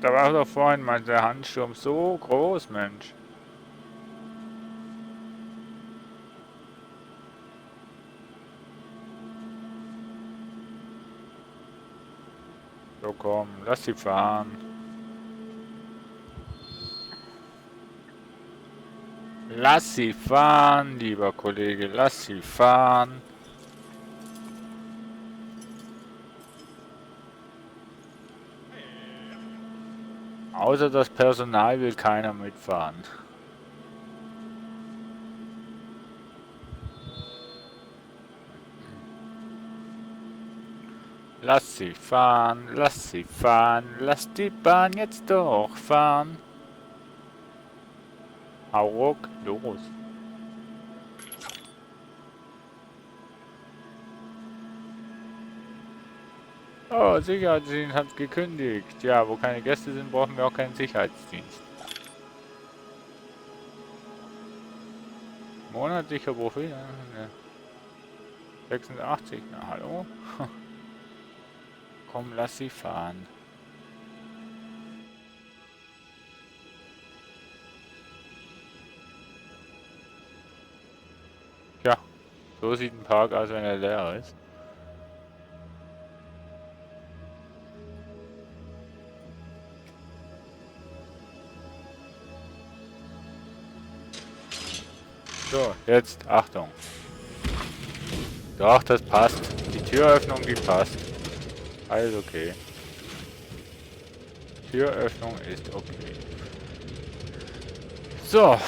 Da war doch vorhin mal der Handsturm so groß, Mensch. So komm, lass sie fahren. Lass sie fahren, lieber Kollege, lass sie fahren. Außer das Personal will keiner mitfahren. Lass sie fahren, lass sie fahren, lass die Bahn jetzt doch fahren. Hau ruck, los. Oh, Sicherheitsdienst hat gekündigt. Ja, wo keine Gäste sind, brauchen wir auch keinen Sicherheitsdienst. Monatlicher Profit. Ne. 86, na hallo? Komm, lass sie fahren. Ja, so sieht ein Park aus, wenn er leer ist. So, jetzt Achtung. Doch, das passt. Die Türöffnung, die passt. Alles okay. Türöffnung ist okay. So.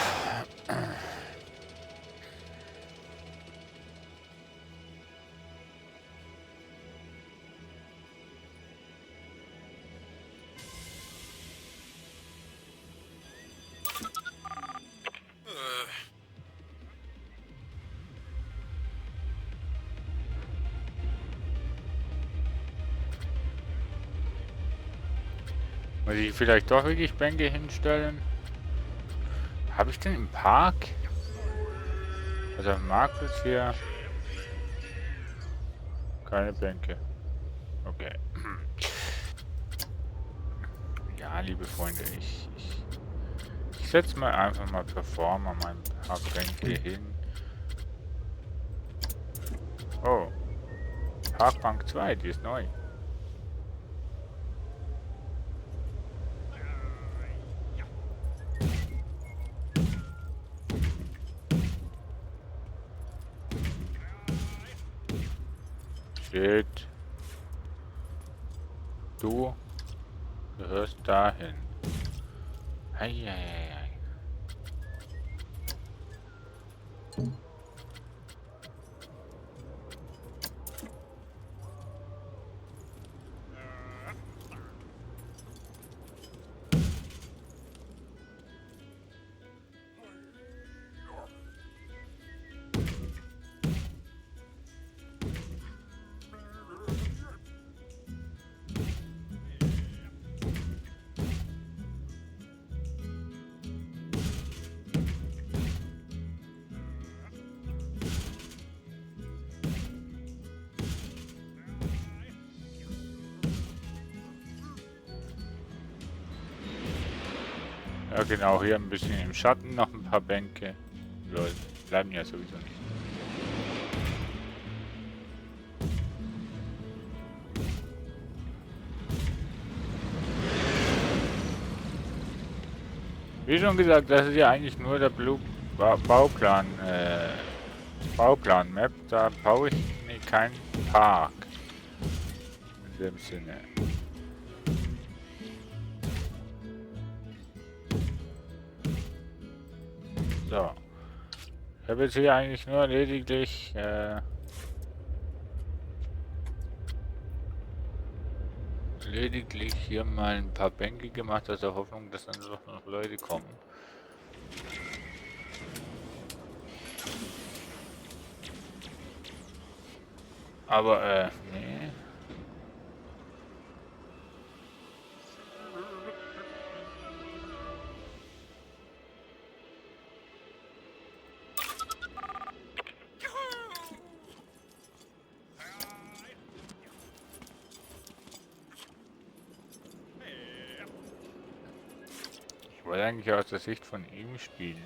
Muss ich vielleicht doch wirklich Bänke hinstellen? Habe ich denn im Park? Also am Marktplatz hier keine Bänke. Okay. Ja, liebe Freunde, ich setze mal einfach mal Performer mal ein paar Bänke hin. Oh. Parkbank 2, die ist neu. Shit. Du gehörst dahin. Eieiei. Ja genau, hier ein bisschen im Schatten noch ein paar Bänke. Leute, bleiben ja sowieso nicht. Wie schon gesagt, das ist ja eigentlich nur der Bauplan, Bauplan-Map. Da baue ich keinen Park. In dem Sinne. So. Ich habe jetzt hier eigentlich nur lediglich hier mal ein paar Bänke gemacht, aus der Hoffnung, dass dann doch noch Leute kommen. Aber, nee. Ich wollte eigentlich aus der Sicht von ihm spielen.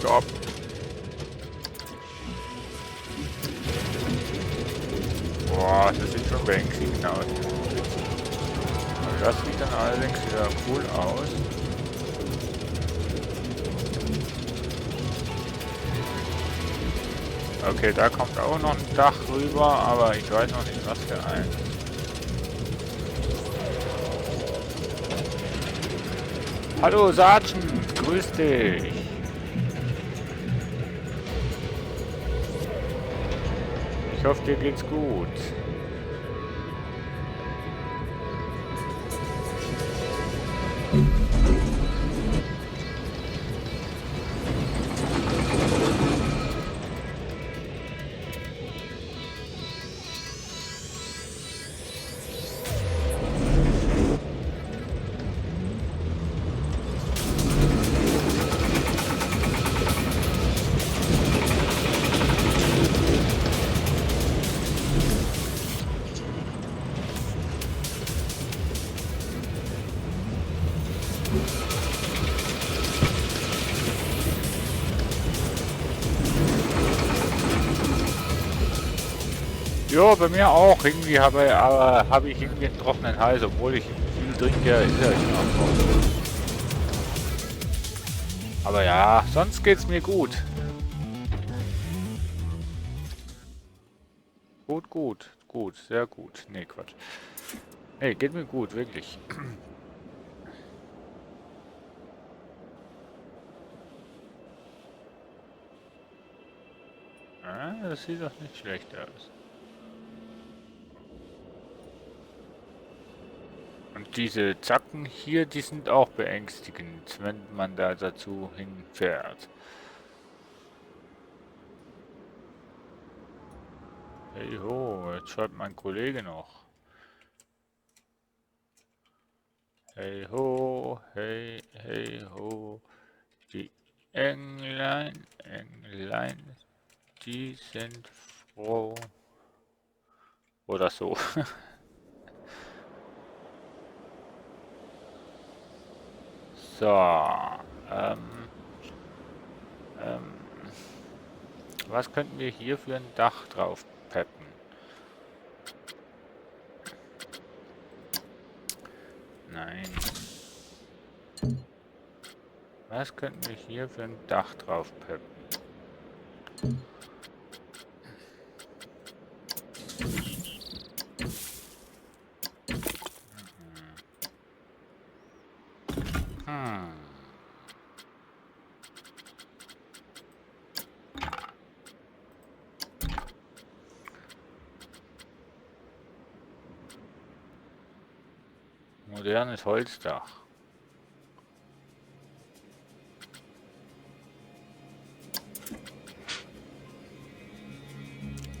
Stopp. Boah, das sieht schon bänksig aus. Das sieht dann allerdings wieder cool aus. Okay, da kommt auch noch ein Dach rüber, aber ich weiß noch nicht, was für ein. Hallo Sergeant, grüß dich. Ich hoffe, dir geht's gut. Ja, bei mir auch. Irgendwie habe ich irgendwie einen trockenen Hals, obwohl ich viel trinke, ist ja immer trocken. Aber ja, sonst geht's mir gut. Gut, sehr gut. Nee, Quatsch. Nee, geht mir gut, wirklich. Ah, das sieht doch nicht schlecht aus. Und diese Zacken hier, die sind auch beängstigend, wenn man da dazu hinfährt. Hey ho, jetzt schreibt mein Kollege noch. Hey ho, hey ho, die Englein, die sind froh. Oder so. So, ähm, was könnten wir hier für ein Dach drauf peppen? Nein. Was könnten wir hier für ein Dach drauf peppen? Hm. Modernes Holzdach.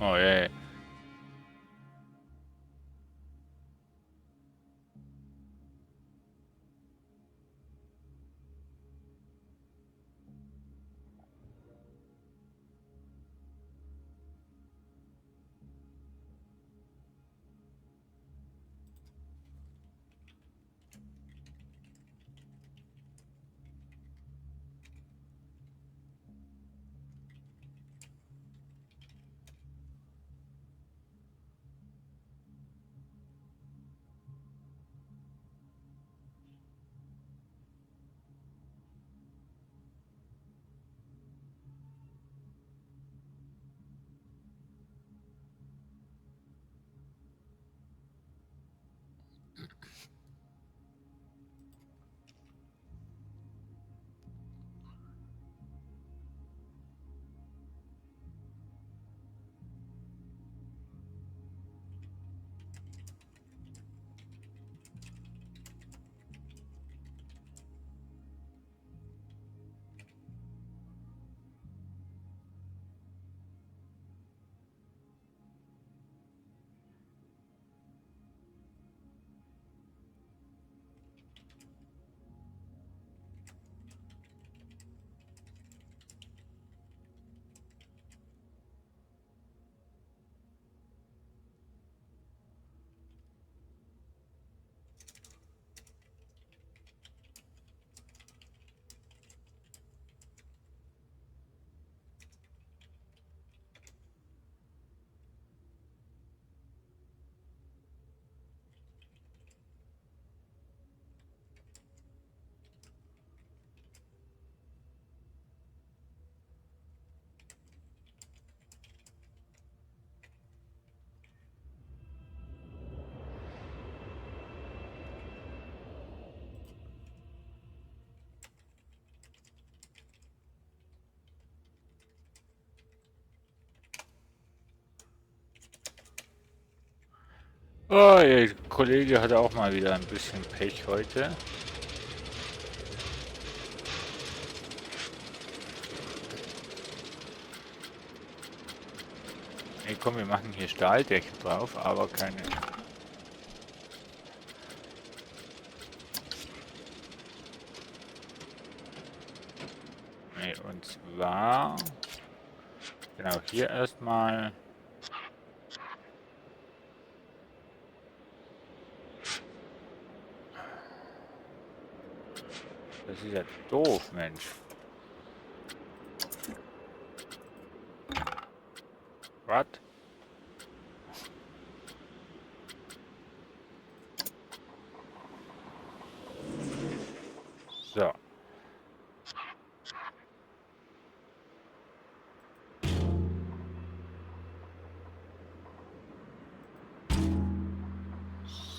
Oh je. Oh, Ihr Kollege hatte auch mal wieder ein bisschen Pech heute. Nee, komm, wir machen hier Stahldecken drauf, aber keine. Nee, und zwar. Genau, hier erstmal. Das ist ja doof, Mensch. Was?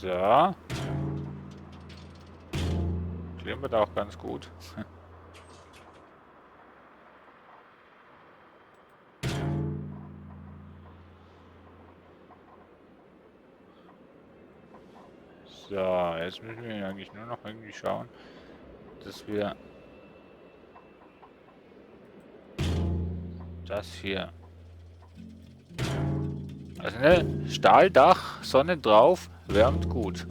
So. Klimpert auch ganz gut. So, jetzt müssen wir eigentlich nur noch irgendwie schauen, dass wir das hier. Also ne, Stahldach, Sonne drauf, wärmt gut.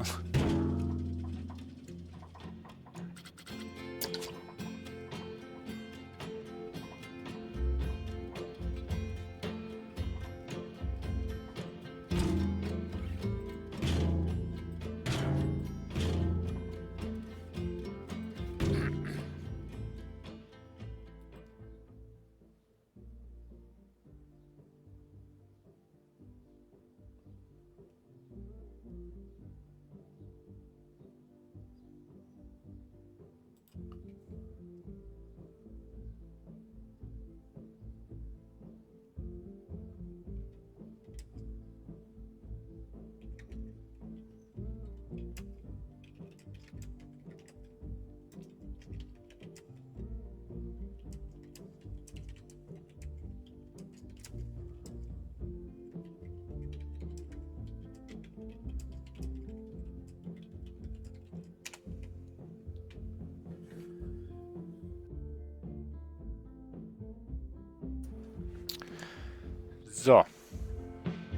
So.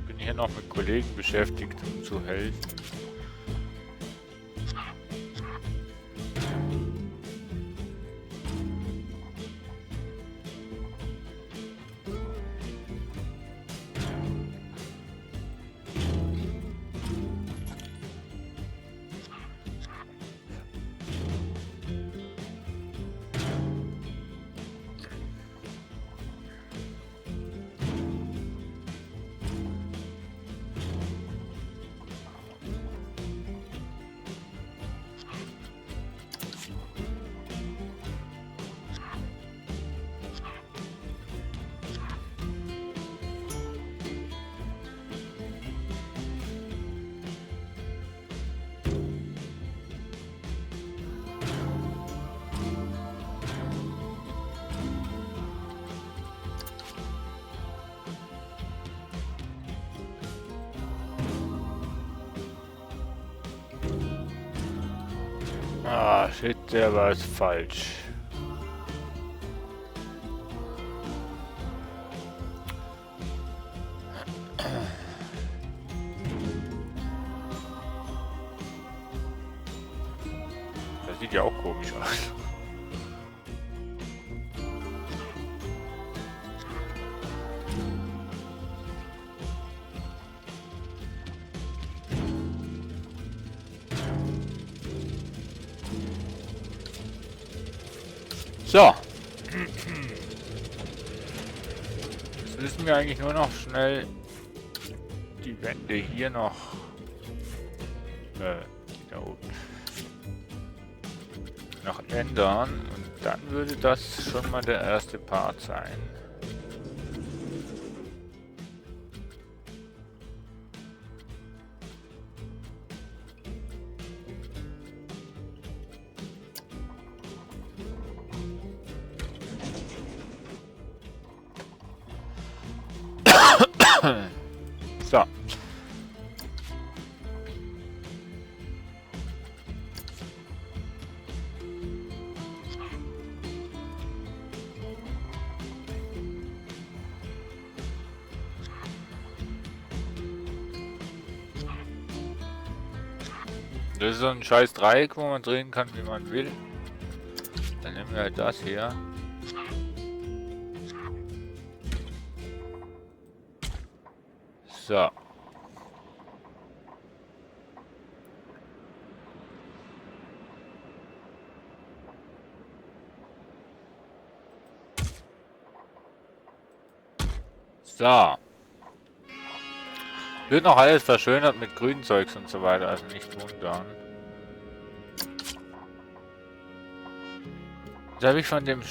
Bin hier noch mit Kollegen beschäftigt, um zu helfen. Ah, shit, der war jetzt falsch. Das sieht ja auch komisch aus. So. Jetzt müssen wir eigentlich nur noch schnell die Wände hier noch da oben noch ändern und dann würde das schon mal der erste Part sein. So. Das ist so ein scheiß Dreieck, wo man drehen kann, wie man will. Dann nehmen wir halt das hier. So. So. Wird noch alles verschönert mit Grünzeugs und so weiter, also nicht wundern. Jetzt habe ich von dem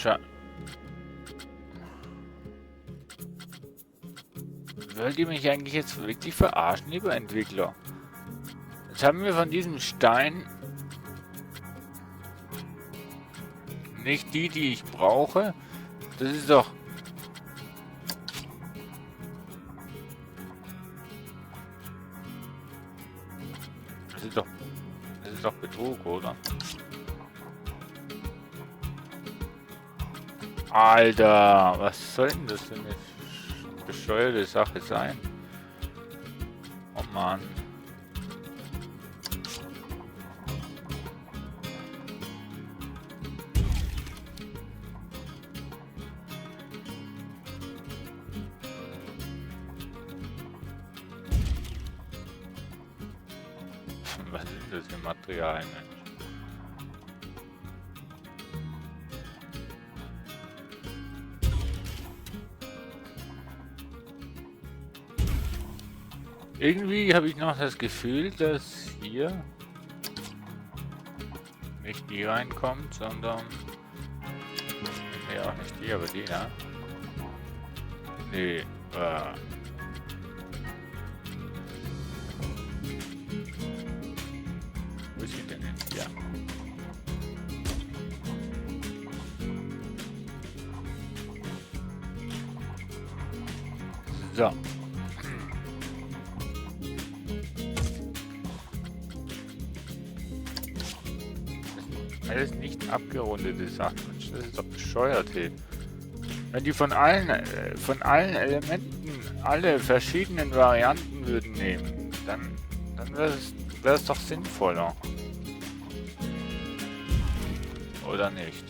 Wollt ihr mich eigentlich jetzt wirklich verarschen, lieber Entwickler? Jetzt Jetzt haben wir von diesem Stein nicht die ich brauche. Das ist doch... Das ist doch Betrug, oder? Alter, was soll denn das für eine bescheuerte Sache sein? Oh Mann. Was ist das für Material, Mensch? Irgendwie habe ich noch das Gefühl, dass hier nicht die reinkommt, sondern... Nee, auch nicht die, aber die, ne? Nee, wo ist sie denn jetzt? Ja. So. Alles nicht abgerundete Sachen. Das ist doch bescheuert, hey. Wenn die von allen Elementen alle verschiedenen Varianten würden nehmen, dann wäre es doch sinnvoller. Oder nicht?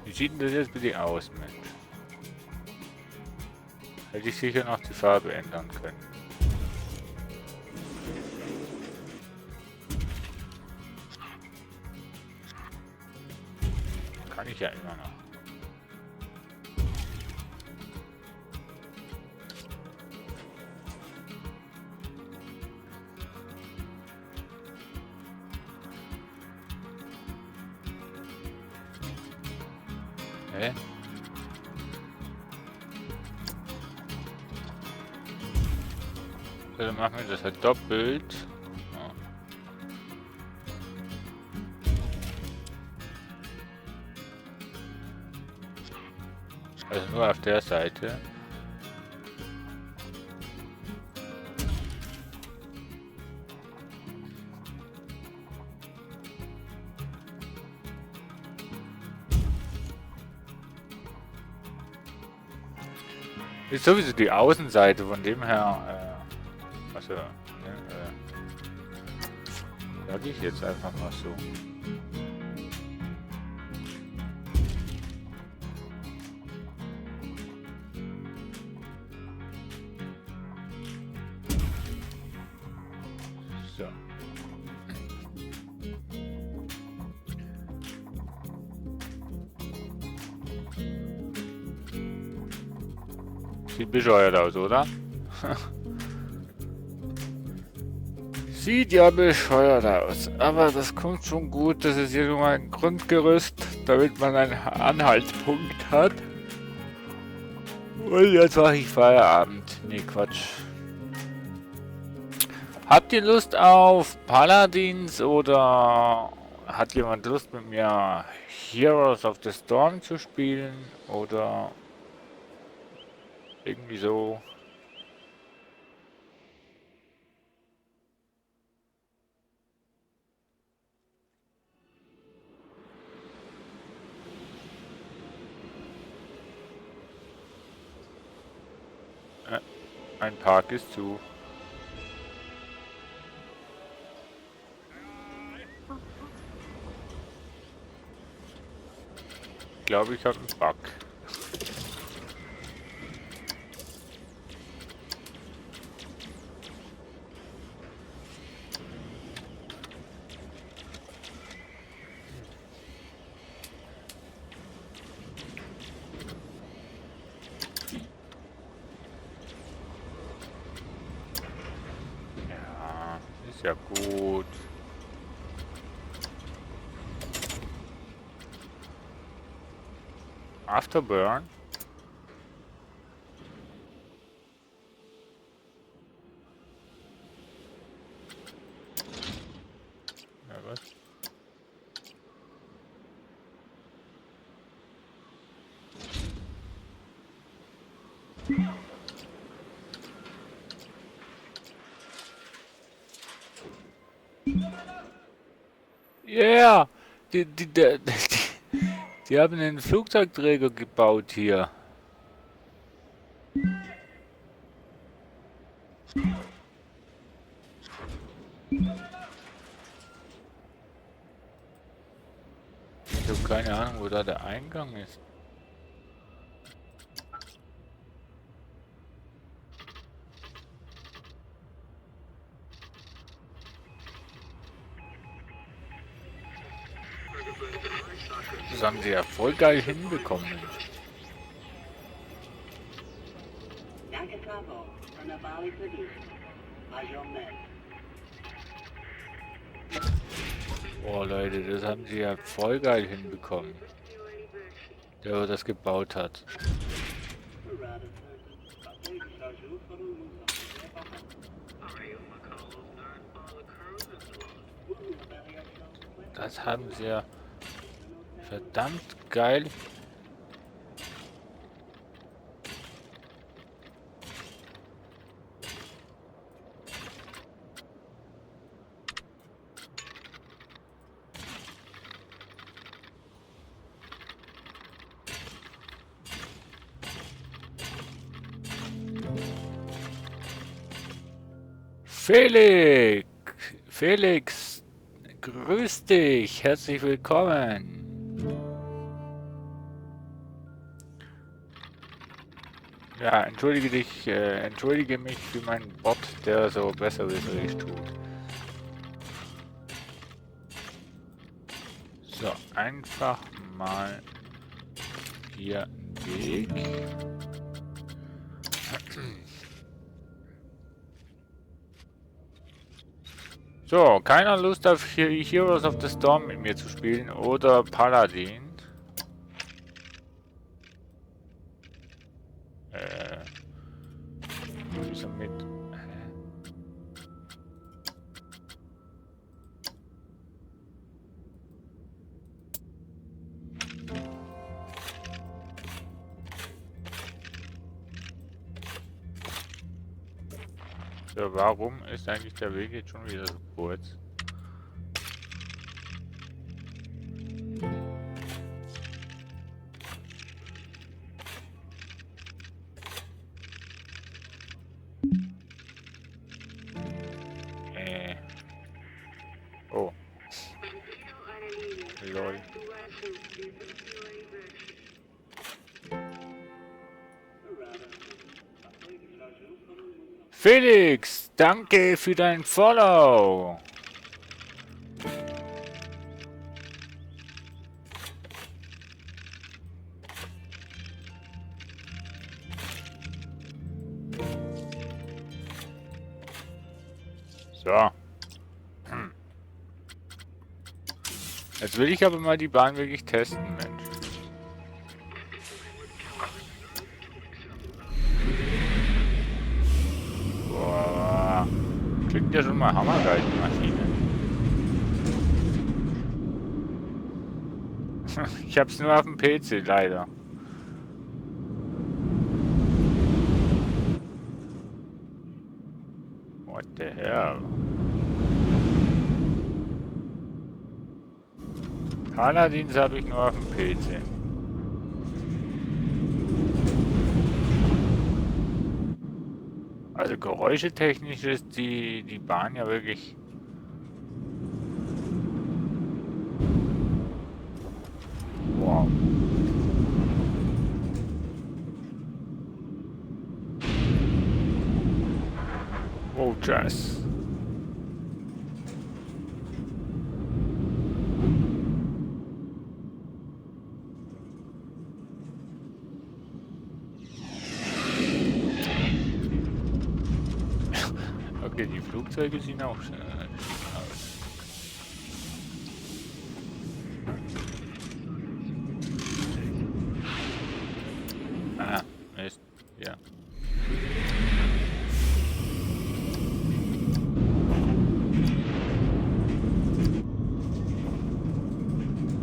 Wie sieht denn das jetzt bitte aus, Mensch? Hätte ich sicher noch die Farbe ändern können. Kann ich ja immer noch. Hä? Also machen wir das halt doppelt. Ja. Also nur auf der Seite. Ist sowieso die Außenseite, von dem her, also, sag ich jetzt einfach mal so. So. Sieht bescheuert aus, oder? Sieht ja bescheuert aus, aber das kommt schon gut. Das ist hier schon mal ein Grundgerüst, damit man einen Anhaltspunkt hat. Und jetzt mache ich Feierabend. Nee, Quatsch. Habt ihr Lust auf Paladins oder hat jemand Lust mit mir Heroes of the Storm zu spielen oder irgendwie so? Ein Park ist zu. Ich glaube, ich habe einen Bug. ist ja gut. Afterburn? Ja, was? Yeah! Die haben einen Flugzeugträger gebaut hier. Ich habe keine Ahnung, wo da der Eingang ist. Das haben sie ja voll geil hinbekommen. Boah, Leute, das haben sie ja voll geil hinbekommen. Der das gebaut hat. Das haben sie ja verdammt geil. Felix, grüß dich, herzlich willkommen. Ja, entschuldige mich für meinen Bot, der so besserwisserisch tut. So, einfach mal hier einen Weg. So, keiner Lust auf Heroes of the Storm mit mir zu spielen oder Paladin. Wieso mit? So, warum ist eigentlich der Weg jetzt schon wieder so kurz? Oh. Lol. Felix, danke für dein Follow. So. Jetzt will ich aber mal die Bahn wirklich testen, Mensch. Boah. Klingt ja schon mal hammergeil, die Maschine. Ich hab's nur auf dem PC, leider. What the hell? Paladins habe ich nur auf dem PC. Also geräuschetechnisch ist die Bahn ja wirklich... Wow. Oh, Jazz. Okay, die Flugzeuge sehen auch schick aus. Ah, Mist. Ja.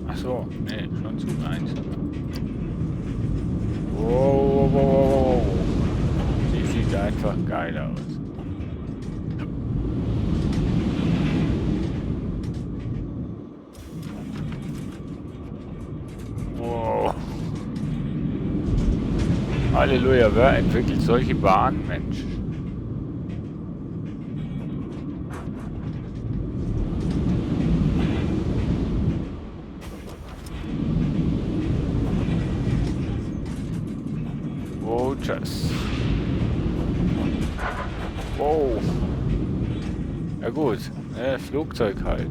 Ach so, nee, schon Zug 1. Wow. Die sieht einfach geil aus. Wow. Halleluja, wer entwickelt solche Bahnen, Mensch? Oh, tschüss. Wow. Ja gut, Flugzeug halt.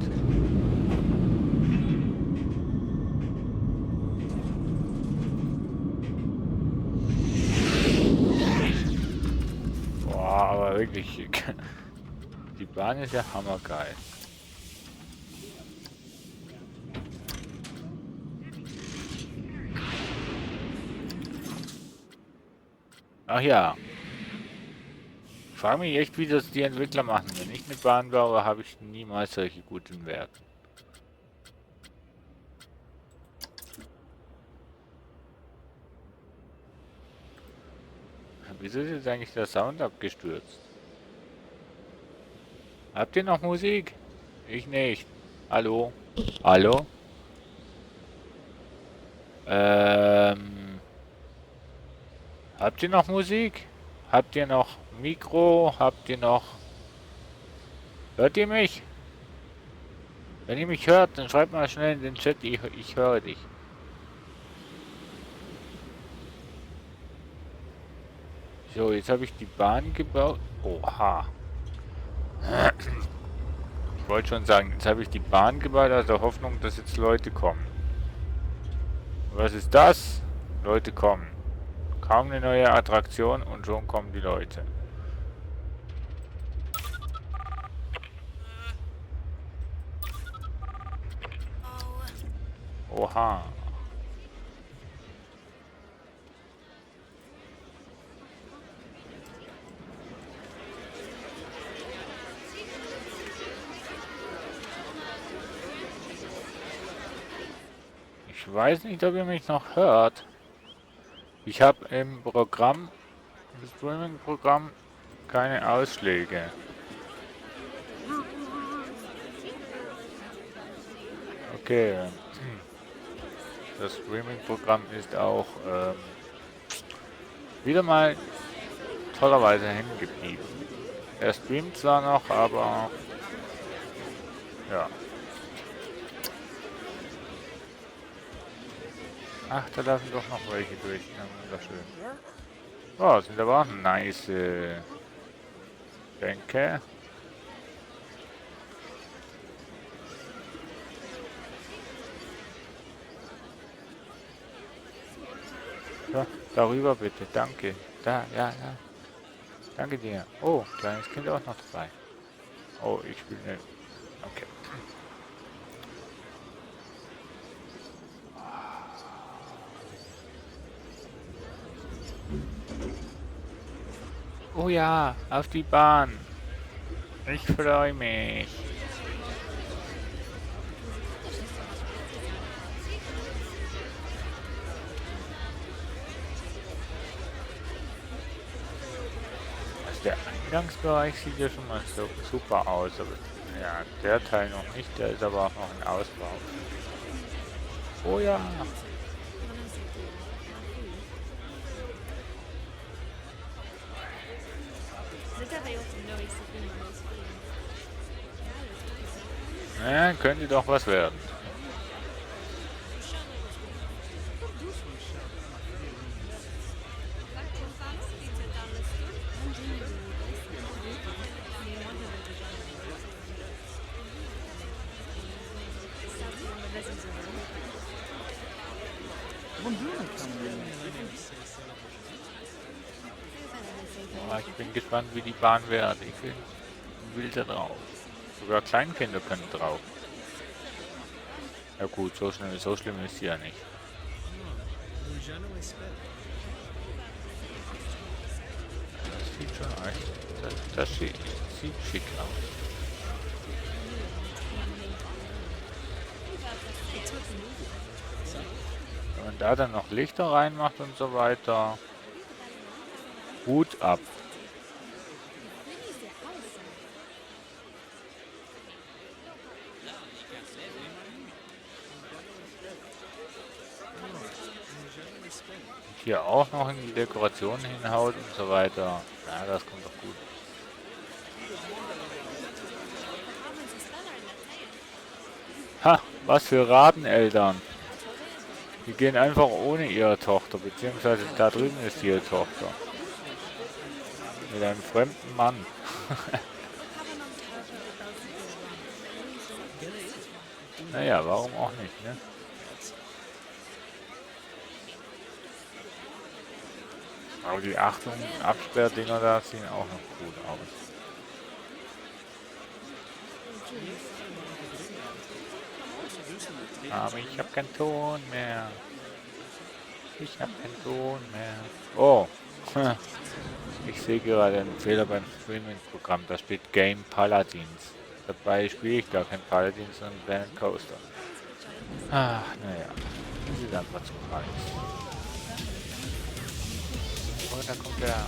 Boah, aber wirklich, die Bahn ist ja hammergeil. Ach ja, ich frage mich echt, wie das die Entwickler machen. Wenn ich eine Bahn baue, habe ich niemals solche guten Werte. Wieso ist jetzt eigentlich der Sound abgestürzt? Habt ihr noch Musik? Ich nicht. Hallo? Hallo? Ähm, habt ihr noch Musik? Habt ihr noch Mikro? Habt ihr noch... Hört ihr mich? Wenn ihr mich hört, dann schreibt mal schnell in den Chat, ich höre dich. So, jetzt habe ich die Bahn gebaut. Oha. Ich wollte schon sagen, jetzt habe ich die Bahn gebaut, aus der Hoffnung, dass jetzt Leute kommen. Was ist das? Leute kommen. Kaum eine neue Attraktion und schon kommen die Leute. Oha. Ich weiß nicht, ob ihr mich noch hört. Ich habe im Programm, im Streaming-Programm, keine Ausschläge. Okay. Das Streaming-Programm ist auch wieder mal tollerweise hängen geblieben. Er streamt zwar noch, aber ja. Ach, da laufen doch noch welche durch. Ja, wunderschön. Oh, sind aber auch nice Bänke. Ja, darüber bitte, danke. Da, ja. Danke dir. Oh, kleines Kind auch noch dabei. Oh, ich will nicht. Okay. Oh ja, auf die Bahn. Ich freue mich. Also der Eingangsbereich sieht ja schon mal so super aus. Aber ja, der Teil noch nicht. Der ist aber auch noch in Ausbau. Oh ja. Ja, könnte doch was werden. Oh, ich bin gespannt, wie die Bahn wird. will da drauf. Sogar Kleinkinder können drauf. Ja gut, so schnell, so schlimm ist sie ja nicht. Das sieht schon echt, das sieht schick aus. Wenn man da dann noch Lichter reinmacht und so weiter, Hut ab. Hier auch noch in die Dekoration hinhaut und so weiter. Ja, das kommt doch gut. Ha, was für Rabeneltern. Die gehen einfach ohne ihre Tochter, beziehungsweise da drüben ist ihre Tochter. Mit einem fremden Mann. Naja, warum auch nicht, ne? Aber die Achtung, Absperrdinger da sehen auch noch gut aus. Aber ich habe keinen Ton mehr. Ich habe keinen Ton mehr. Oh, ich sehe gerade einen Fehler beim Streaming-Programm. Da steht Game Paladins. Dabei spiele ich gar kein Paladins, sondern Planet Coaster. Ach, naja. Das ist einfach zu heiß. Oh, da kommt der.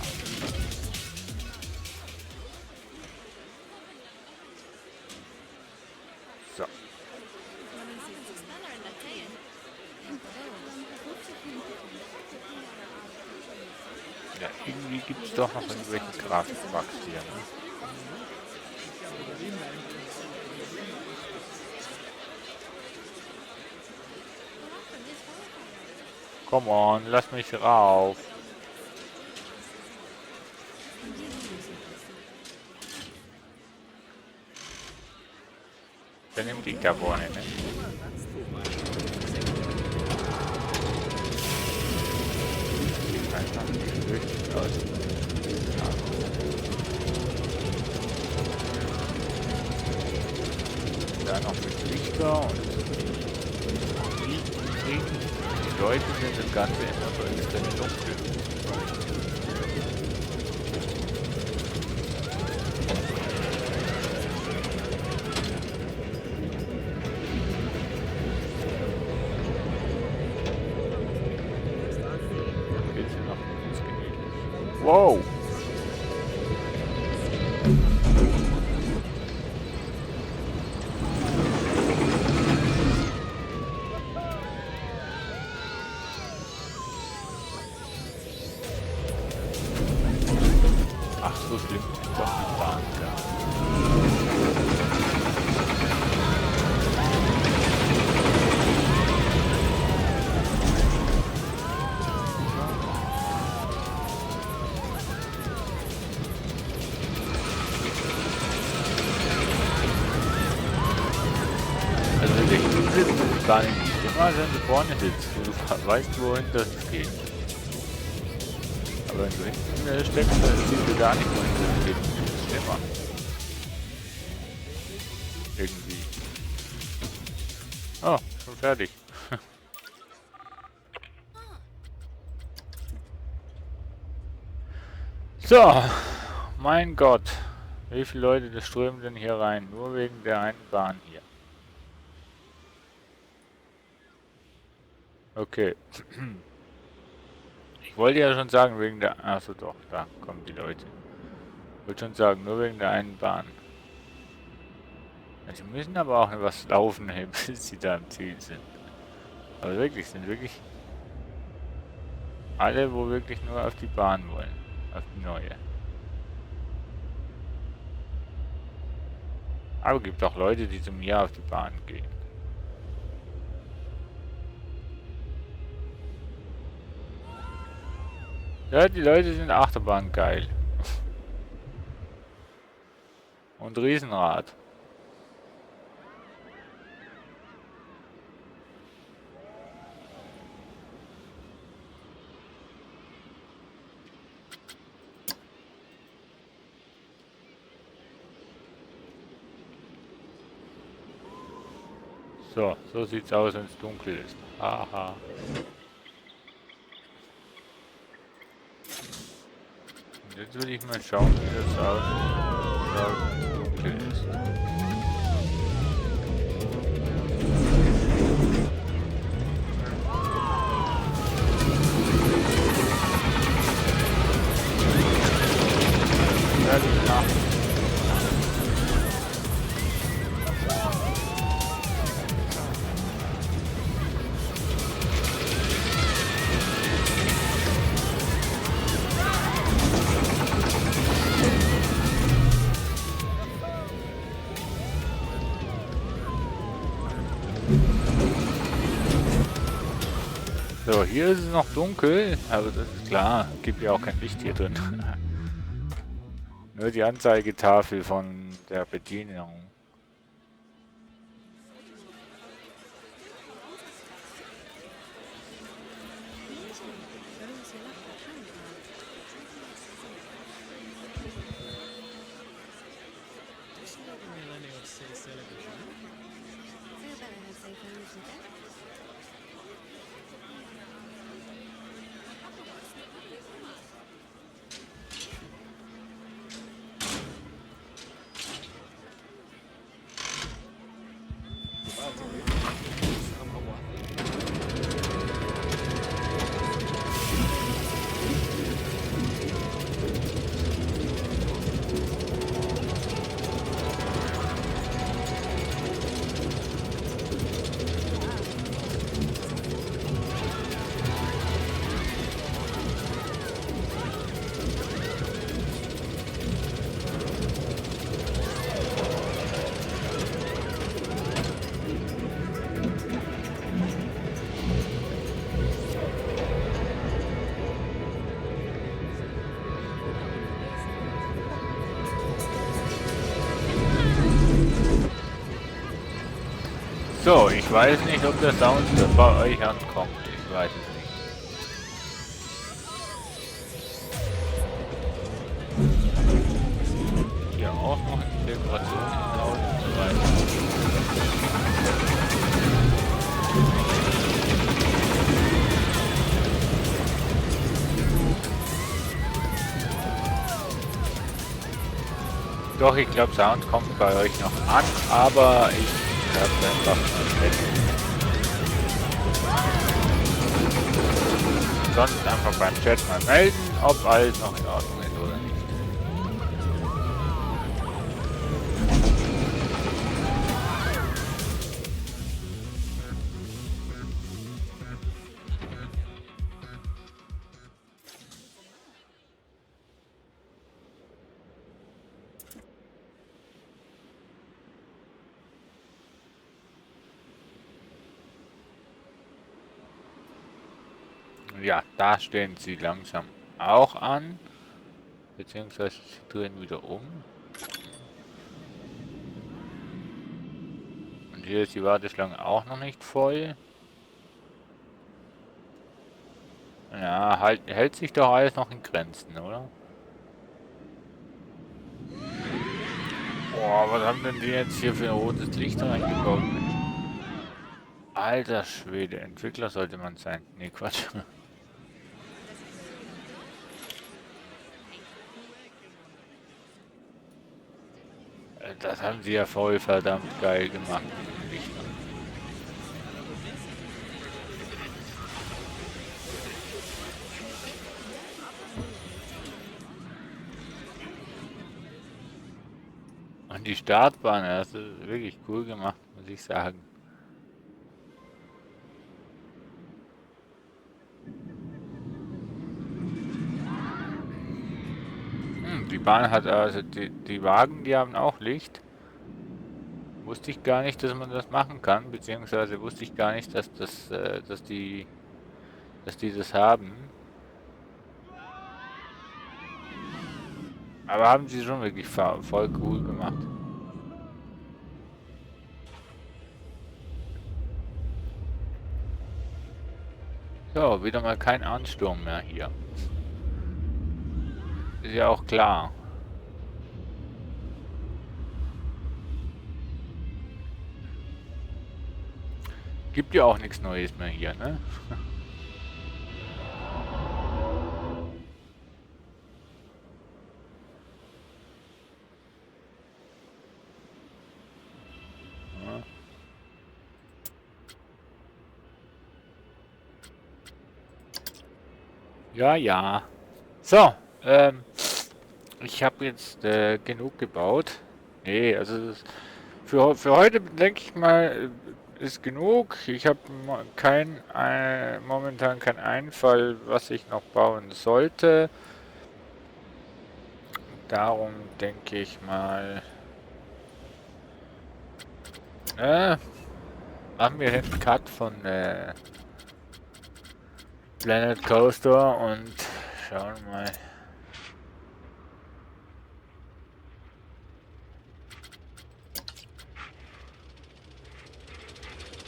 So. Ja, irgendwie gibt es doch noch irgendwelche Grafikbugs hier. Ne? Come on, lass mich rauf. Der nimmt die da vorne, ne? Sieht einfach nicht richtig aus. Ja. Da noch mit Lichter und die Leute sind das Ganze immer so extrem dunkel. Geht's hier noch ganz gemütlich. Wow! Ach, so schlimm ist doch die Bahn gar nicht. Also wenn du hinten sitzt, ist es gar nicht immer, wenn du vorne sitzt, wo du weißt, wohin das geht. Aber wenn du hinten steckst, dann siehst du gar nicht, wohin das geht. Das ist schlimmer. Irgendwie. Oh, schon fertig. So, mein Gott. Wie viele Leute strömen denn hier rein? Nur wegen der einen Bahn hier. Okay. Ich wollte ja schon sagen, wegen der... Achso doch, da kommen die Leute. Ich wollte schon sagen, nur wegen der einen Bahn. Ja, sie müssen aber auch was laufen, bis sie da am Ziel sind. Aber wirklich, sind wirklich alle, wo wirklich nur auf die Bahn wollen. Auf die neue. Aber es gibt auch Leute, die zu mir auf die Bahn gehen. Ja, die Leute sind Achterbahn geil. Und Riesenrad. So, so sieht's aus, wenn es dunkel ist. Haha. Und jetzt will ich mal schauen, wie das ausschaut, wenn es dunkel ist. Ja, die Nacht. So, hier ist es noch dunkel, aber das ist klar, gibt ja auch kein Licht hier drin. Nur die Anzeigetafel von der Bedienung. So, ich weiß nicht, ob der Sound bei euch ankommt. Ich weiß es nicht. Hier auch noch eine Dekoration hinaus und so weiter. Doch, ich glaube, Sound kommt bei euch noch an, aber ich habe einfach mal weg. Sonst einfach beim Chat mal melden, ob alles noch in Ordnung ist oder nicht. Ja, da stehen sie langsam auch an, beziehungsweise sie drehen wieder um. Und hier ist die Warteschlange auch noch nicht voll. Ja, hält sich doch alles noch in Grenzen, oder? Boah, was haben denn die jetzt hier für ein rotes Licht reingebaut? Alter Schwede, Entwickler sollte man sein. Nee, Quatsch. Das haben sie ja voll verdammt geil gemacht mit den Lichtern. Und die Startbahn, das ist wirklich cool gemacht, muss ich sagen. Die Bahn hat also, die Wagen, die haben auch Licht. Wusste ich gar nicht, dass man das machen kann, beziehungsweise wusste ich gar nicht, dass die das haben. Aber haben sie schon wirklich voll cool gemacht. So, wieder mal kein Ansturm mehr hier. Ist ja auch klar. Gibt ja auch nichts Neues mehr hier, ne? Ja, ja. So, ich habe jetzt genug gebaut. Nee, also für heute denke ich mal ist genug. Ich habe momentan keinen Einfall, was ich noch bauen sollte. Darum denke ich mal, machen wir einen Cut von Planet Coaster und schauen mal.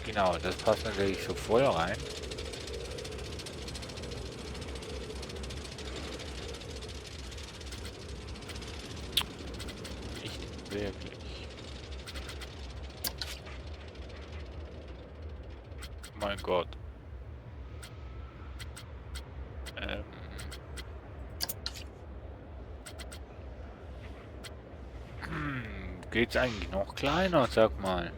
Genau, das passt natürlich so voll rein. Nicht wirklich. Mein Gott. Ähm, geht's eigentlich noch kleiner, sag mal.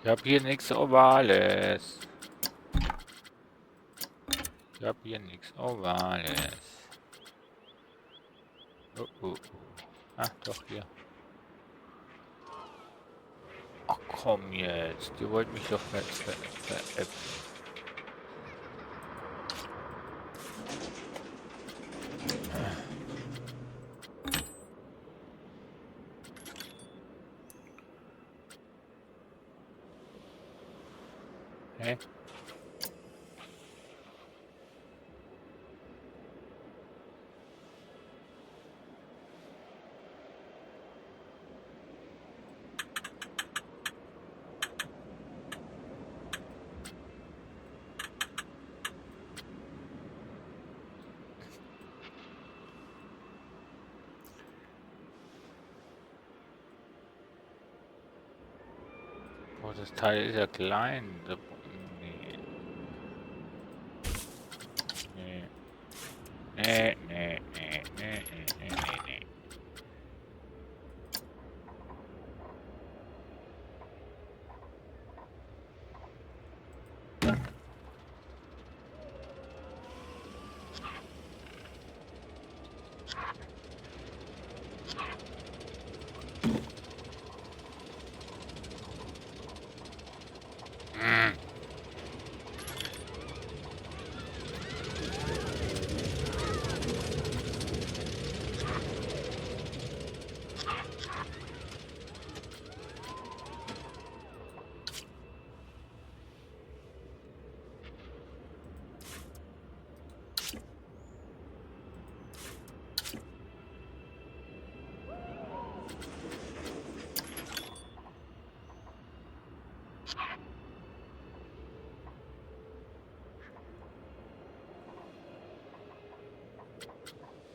Ich habe hier nichts Ovales. Ich habe hier nichts Ovales. Oh, oh, oh. Ach, doch, hier. Ach komm jetzt. Du wolltest mich doch veräppeln. Hä? Oh, das Teil ist ja klein. Nee. Nee. Nee, nee, nee, nee, nee, nee, nee. Hm.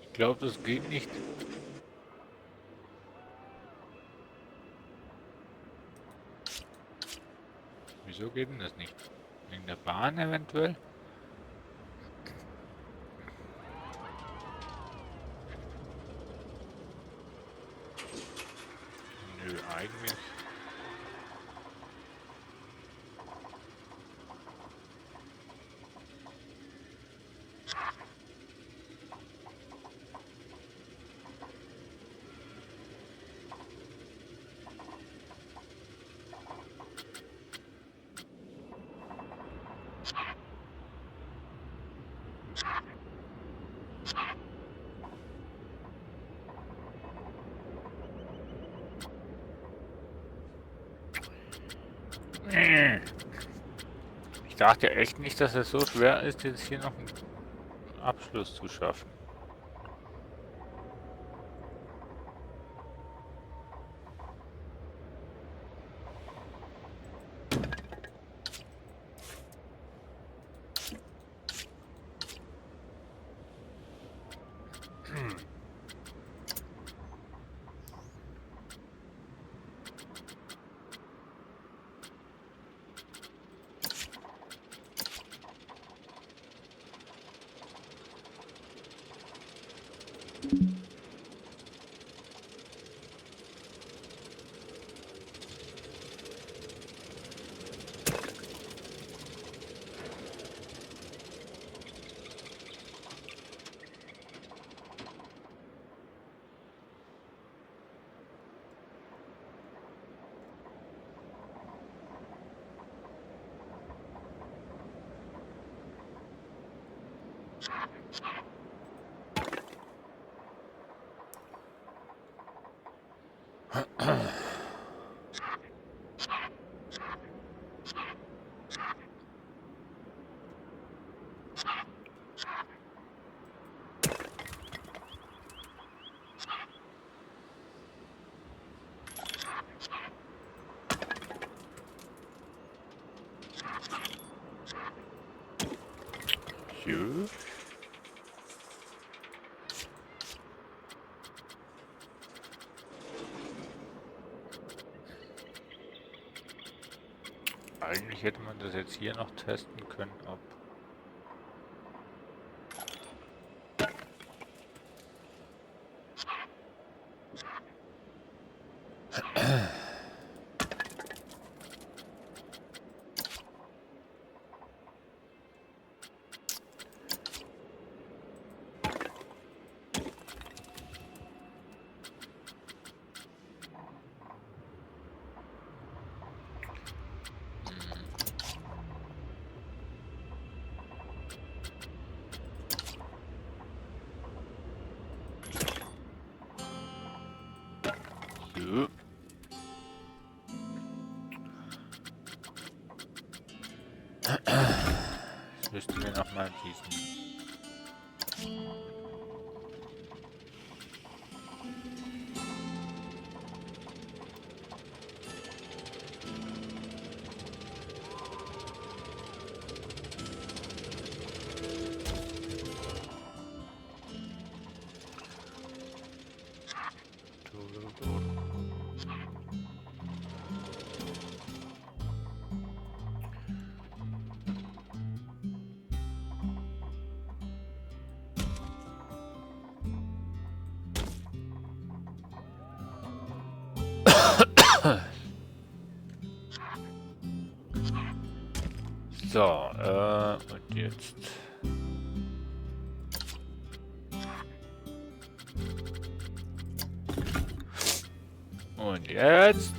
Ich glaube, das geht nicht. Wieso geht denn das nicht? Wegen der Bahn eventuell? Nö, eigentlich. Ich dachte echt nicht, dass es so schwer ist, jetzt hier noch einen Abschluss zu schaffen. Jo. Eigentlich hätte man das jetzt hier noch testen können, ob... Jo. Jetzt müssten wir noch mal diesen... So, und jetzt... Und jetzt...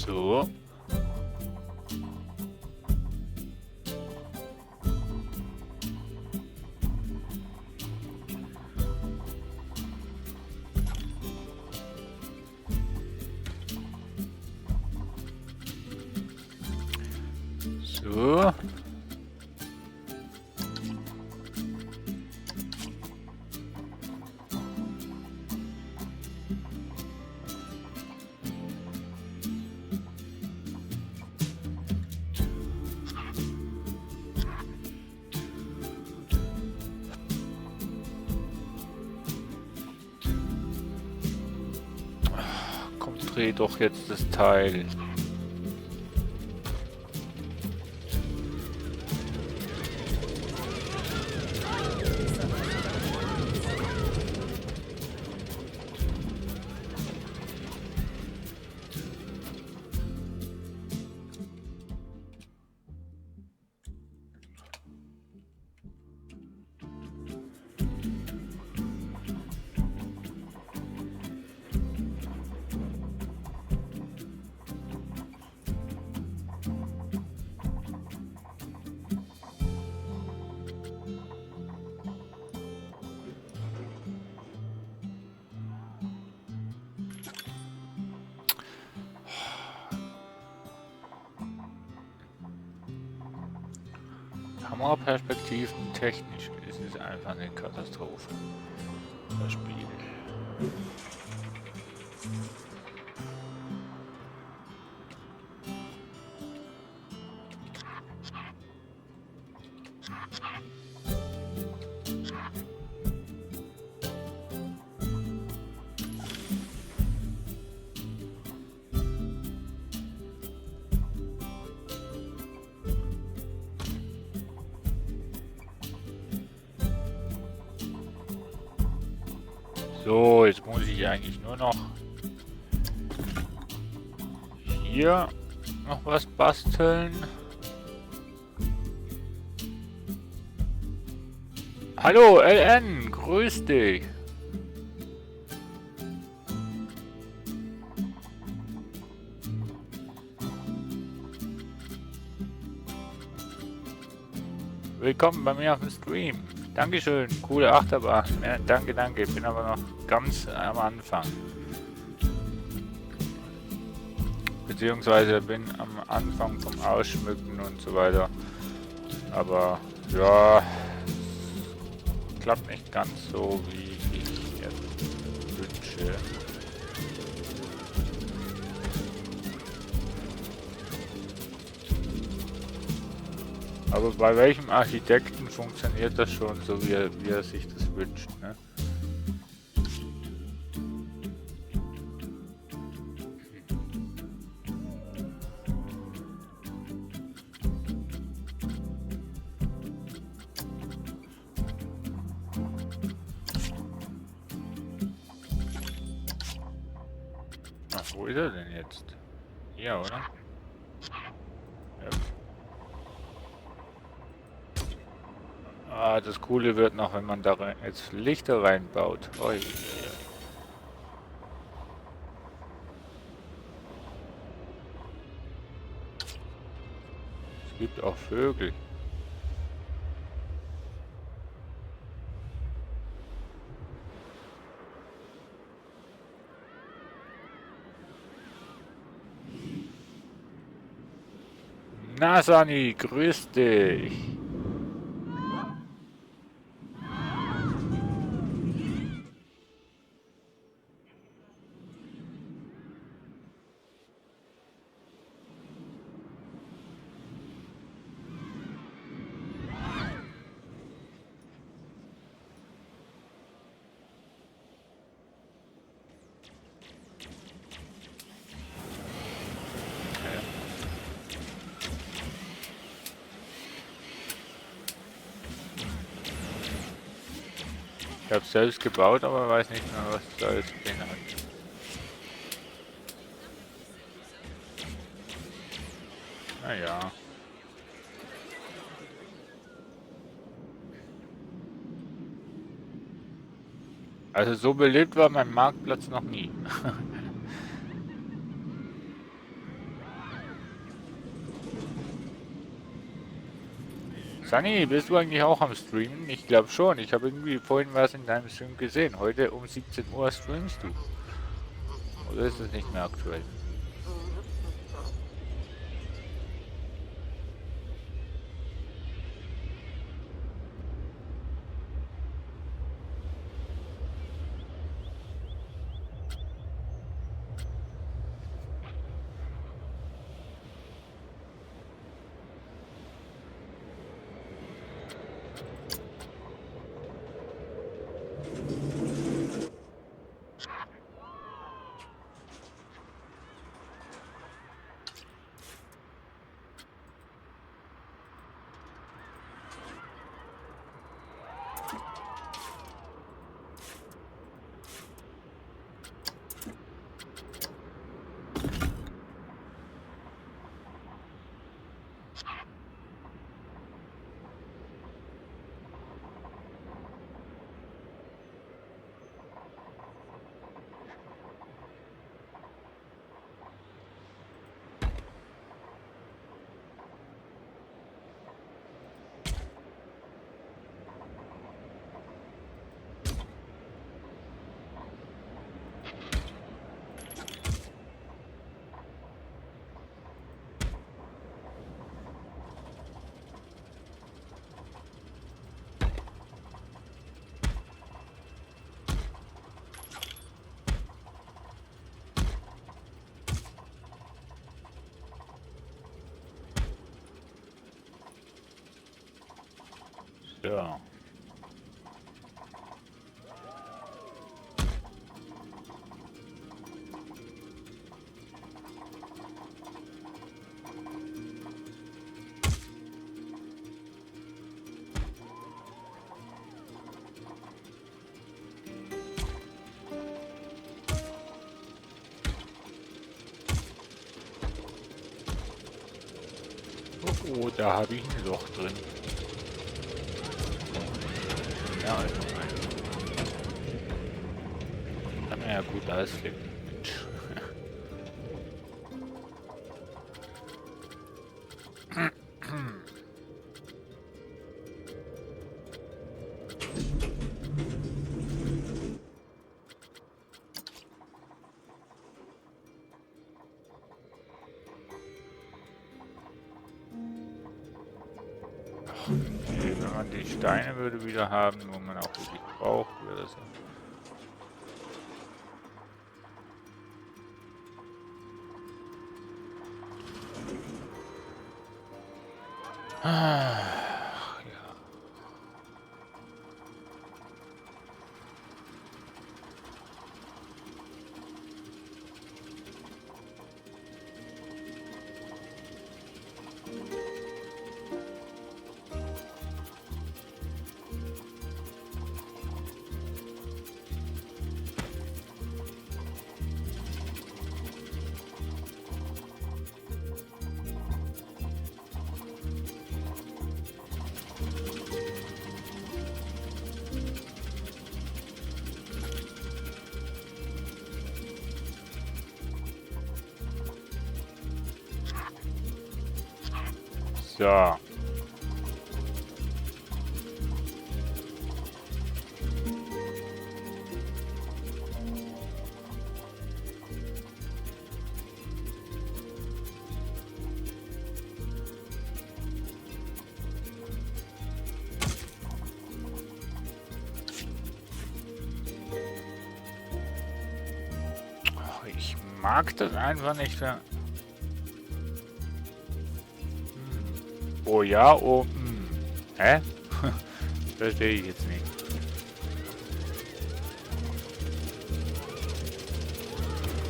So. So. Komm, dreh doch jetzt das Teil. Kameraperspektiven technisch ist es einfach eine Katastrophe. Das Spiel. So, jetzt muss ich eigentlich nur noch hier noch was basteln. Hallo LN, grüß dich. Willkommen bei mir auf dem Stream. Dankeschön, coole Achterbahn. Ja, danke, danke. Ich bin aber noch ganz am Anfang. Beziehungsweise bin am Anfang vom Ausschmücken und so weiter. Aber ja, klappt nicht ganz so, wie ich es wünsche. Aber bei welchem Architekten funktioniert das schon so, wie er sich das wünscht, ne? Ach, wo ist er denn jetzt? Hier, oder? Ja. Ah, das Coole wird noch, wenn man da jetzt Lichter reinbaut. Ui. Es gibt auch Vögel. Na, Sani, grüß dich. Ich habe es selbst gebaut, aber weiß nicht mehr, was da jetzt drin hat. Naja. Also so belebt war mein Marktplatz noch nie. Sunny, bist du eigentlich auch am Streamen? Ich glaube schon. Ich habe irgendwie vorhin was in deinem Stream gesehen. Heute um 17 Uhr streamst du. Oder ist es nicht mehr aktuell? Ja. Oh, da habe ich ein Loch drin. Ja, also kann man ja gut ausflippen. Mensch. Okay, wenn man die Steine würde wieder haben, wo man auch wirklich braucht, wäre das ja. Ach, ja. So. Ach, ich mag das einfach nicht. Oh ja, oh. Hä? Verstehe ich jetzt nicht.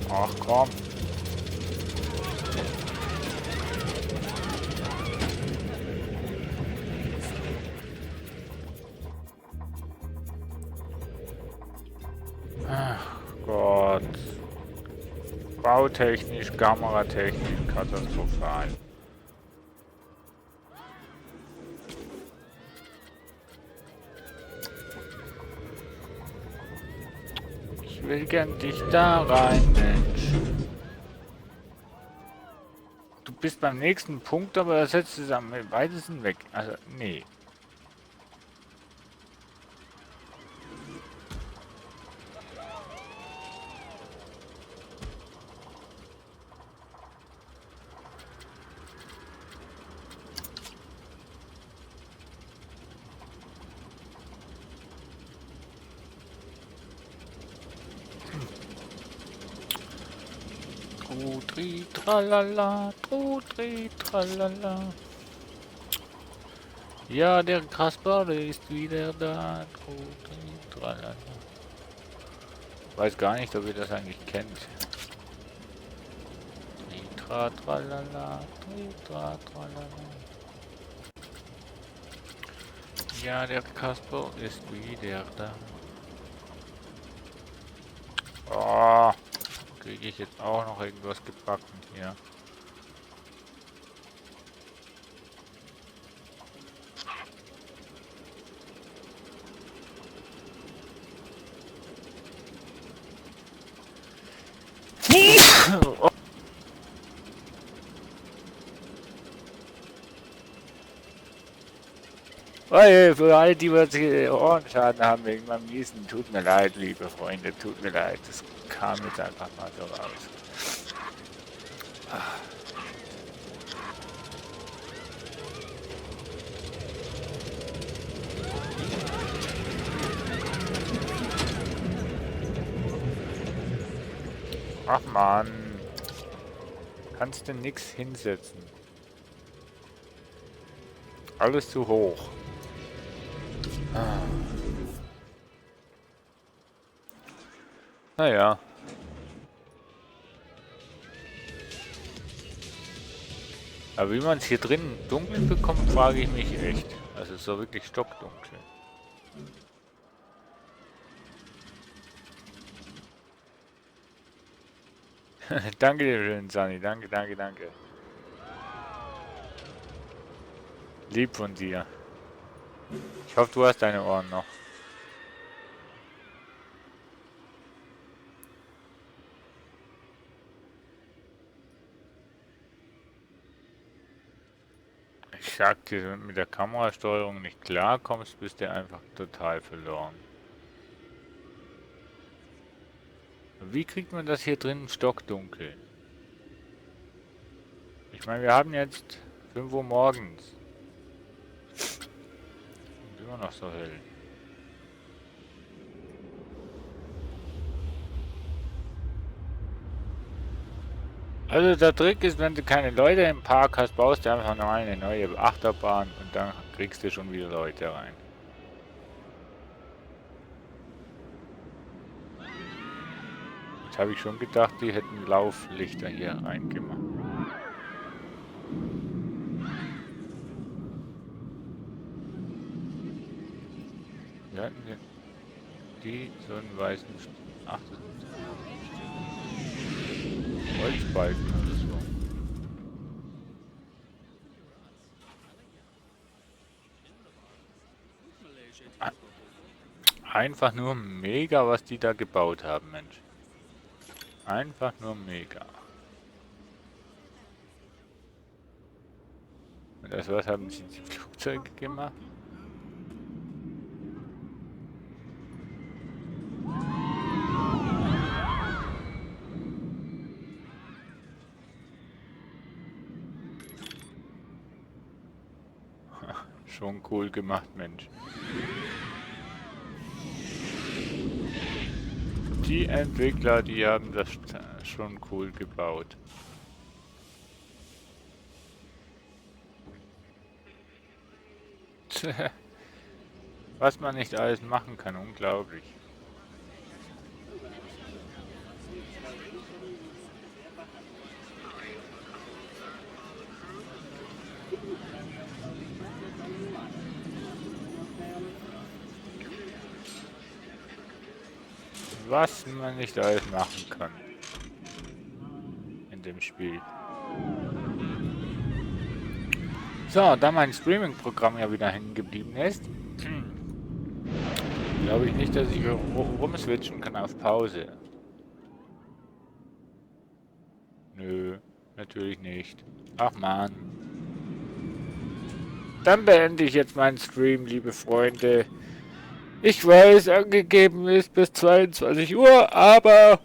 Ach komm. Ach Gott. Bautechnisch, kameratechnisch katastrophal. Ich will gern dich da rein, Mensch. Du bist beim nächsten Punkt, aber er setzt es am weitesten weg. Also, nee. Trudri, tralala, trudri, tralala. Ja, der Kasper ist wieder da. Trudri, tralala. Weiß gar nicht, ob ihr das eigentlich kennt. Tritra, tralala, tritra, tralala. Ja, der Kasper ist wieder da. Oh. Kriege ich jetzt auch noch irgendwas gebacken hier? Hey, für alle, die was Ohrenschaden haben wegen meinem Niesen, tut mir leid, liebe Freunde, tut mir leid. Das kam jetzt einfach mal so raus. Ach man, kannst du nix hinsetzen. Alles zu hoch. Ah. Naja. Aber wie man es hier drin dunkel bekommt, frage ich mich echt. Also so wirklich stockdunkel. Danke dir schön, Sunny. Danke, danke, danke. Lieb von dir. Ich hoffe, du hast deine Ohren noch. Ich sag dir, wenn du mit der Kamerasteuerung nicht klarkommst, bist du einfach total verloren. Wie kriegt man das hier drin stockdunkel? Ich meine, wir haben jetzt 5 Uhr morgens. Und immer noch so hell. Also der Trick ist, wenn du keine Leute im Park hast, baust du einfach noch eine neue Achterbahn und dann kriegst du schon wieder Leute rein. Jetzt habe ich schon gedacht, die hätten Lauflichter hier reingemacht. Wir hatten die so einen weißen... Ach, das ist Holzbalken oder so. Einfach nur mega, was die da gebaut haben, Mensch. Einfach nur mega. Und das was haben sie die Flugzeuge gemacht? Schon cool gemacht, Mensch. Die Entwickler, die haben das schon cool gebaut. Was man nicht alles machen kann, unglaublich. Was man nicht alles machen kann. In dem Spiel. So, da mein Streaming-Programm ja wieder hängen geblieben ist, glaube ich nicht, dass ich rumswitchen kann auf Pause. Nö, natürlich nicht. Ach man. Dann beende ich jetzt meinen Stream, liebe Freunde. Ich weiß, angegeben ist bis 22 Uhr, aber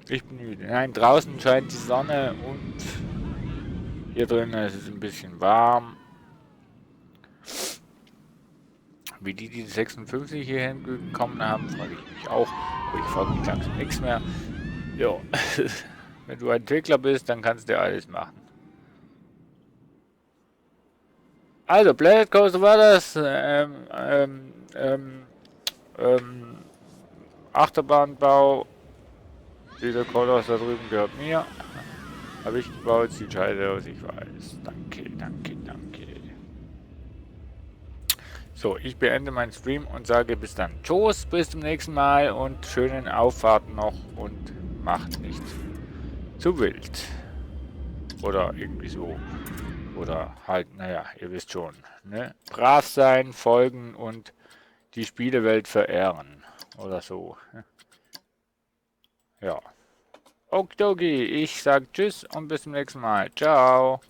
ich bin müde. Nein, draußen scheint die Sonne und hier drin ist es ein bisschen warm. Wie die 56 hier hingekommen haben, frage ich mich auch. Aber ich frage mich langsam nichts mehr. Jo, wenn du ein Entwickler bist, dann kannst du alles machen. Also, Planet Coaster war das. Achterbahnbau. Dieser Kolos da drüben gehört mir. Habe ich gebaut, sieht scheiße aus, ich weiß. Danke, danke, danke. So, ich beende meinen Stream und sage bis dann. Tschüss, bis zum nächsten Mal und schönen Auffahrt noch und macht nicht zu wild. Oder irgendwie so. Oder halt, naja, ihr wisst schon. Ne? Brav sein, folgen und die Spielewelt verehren. Oder so. Ja. Okidoki, ich sag Tschüss und bis zum nächsten Mal. Ciao.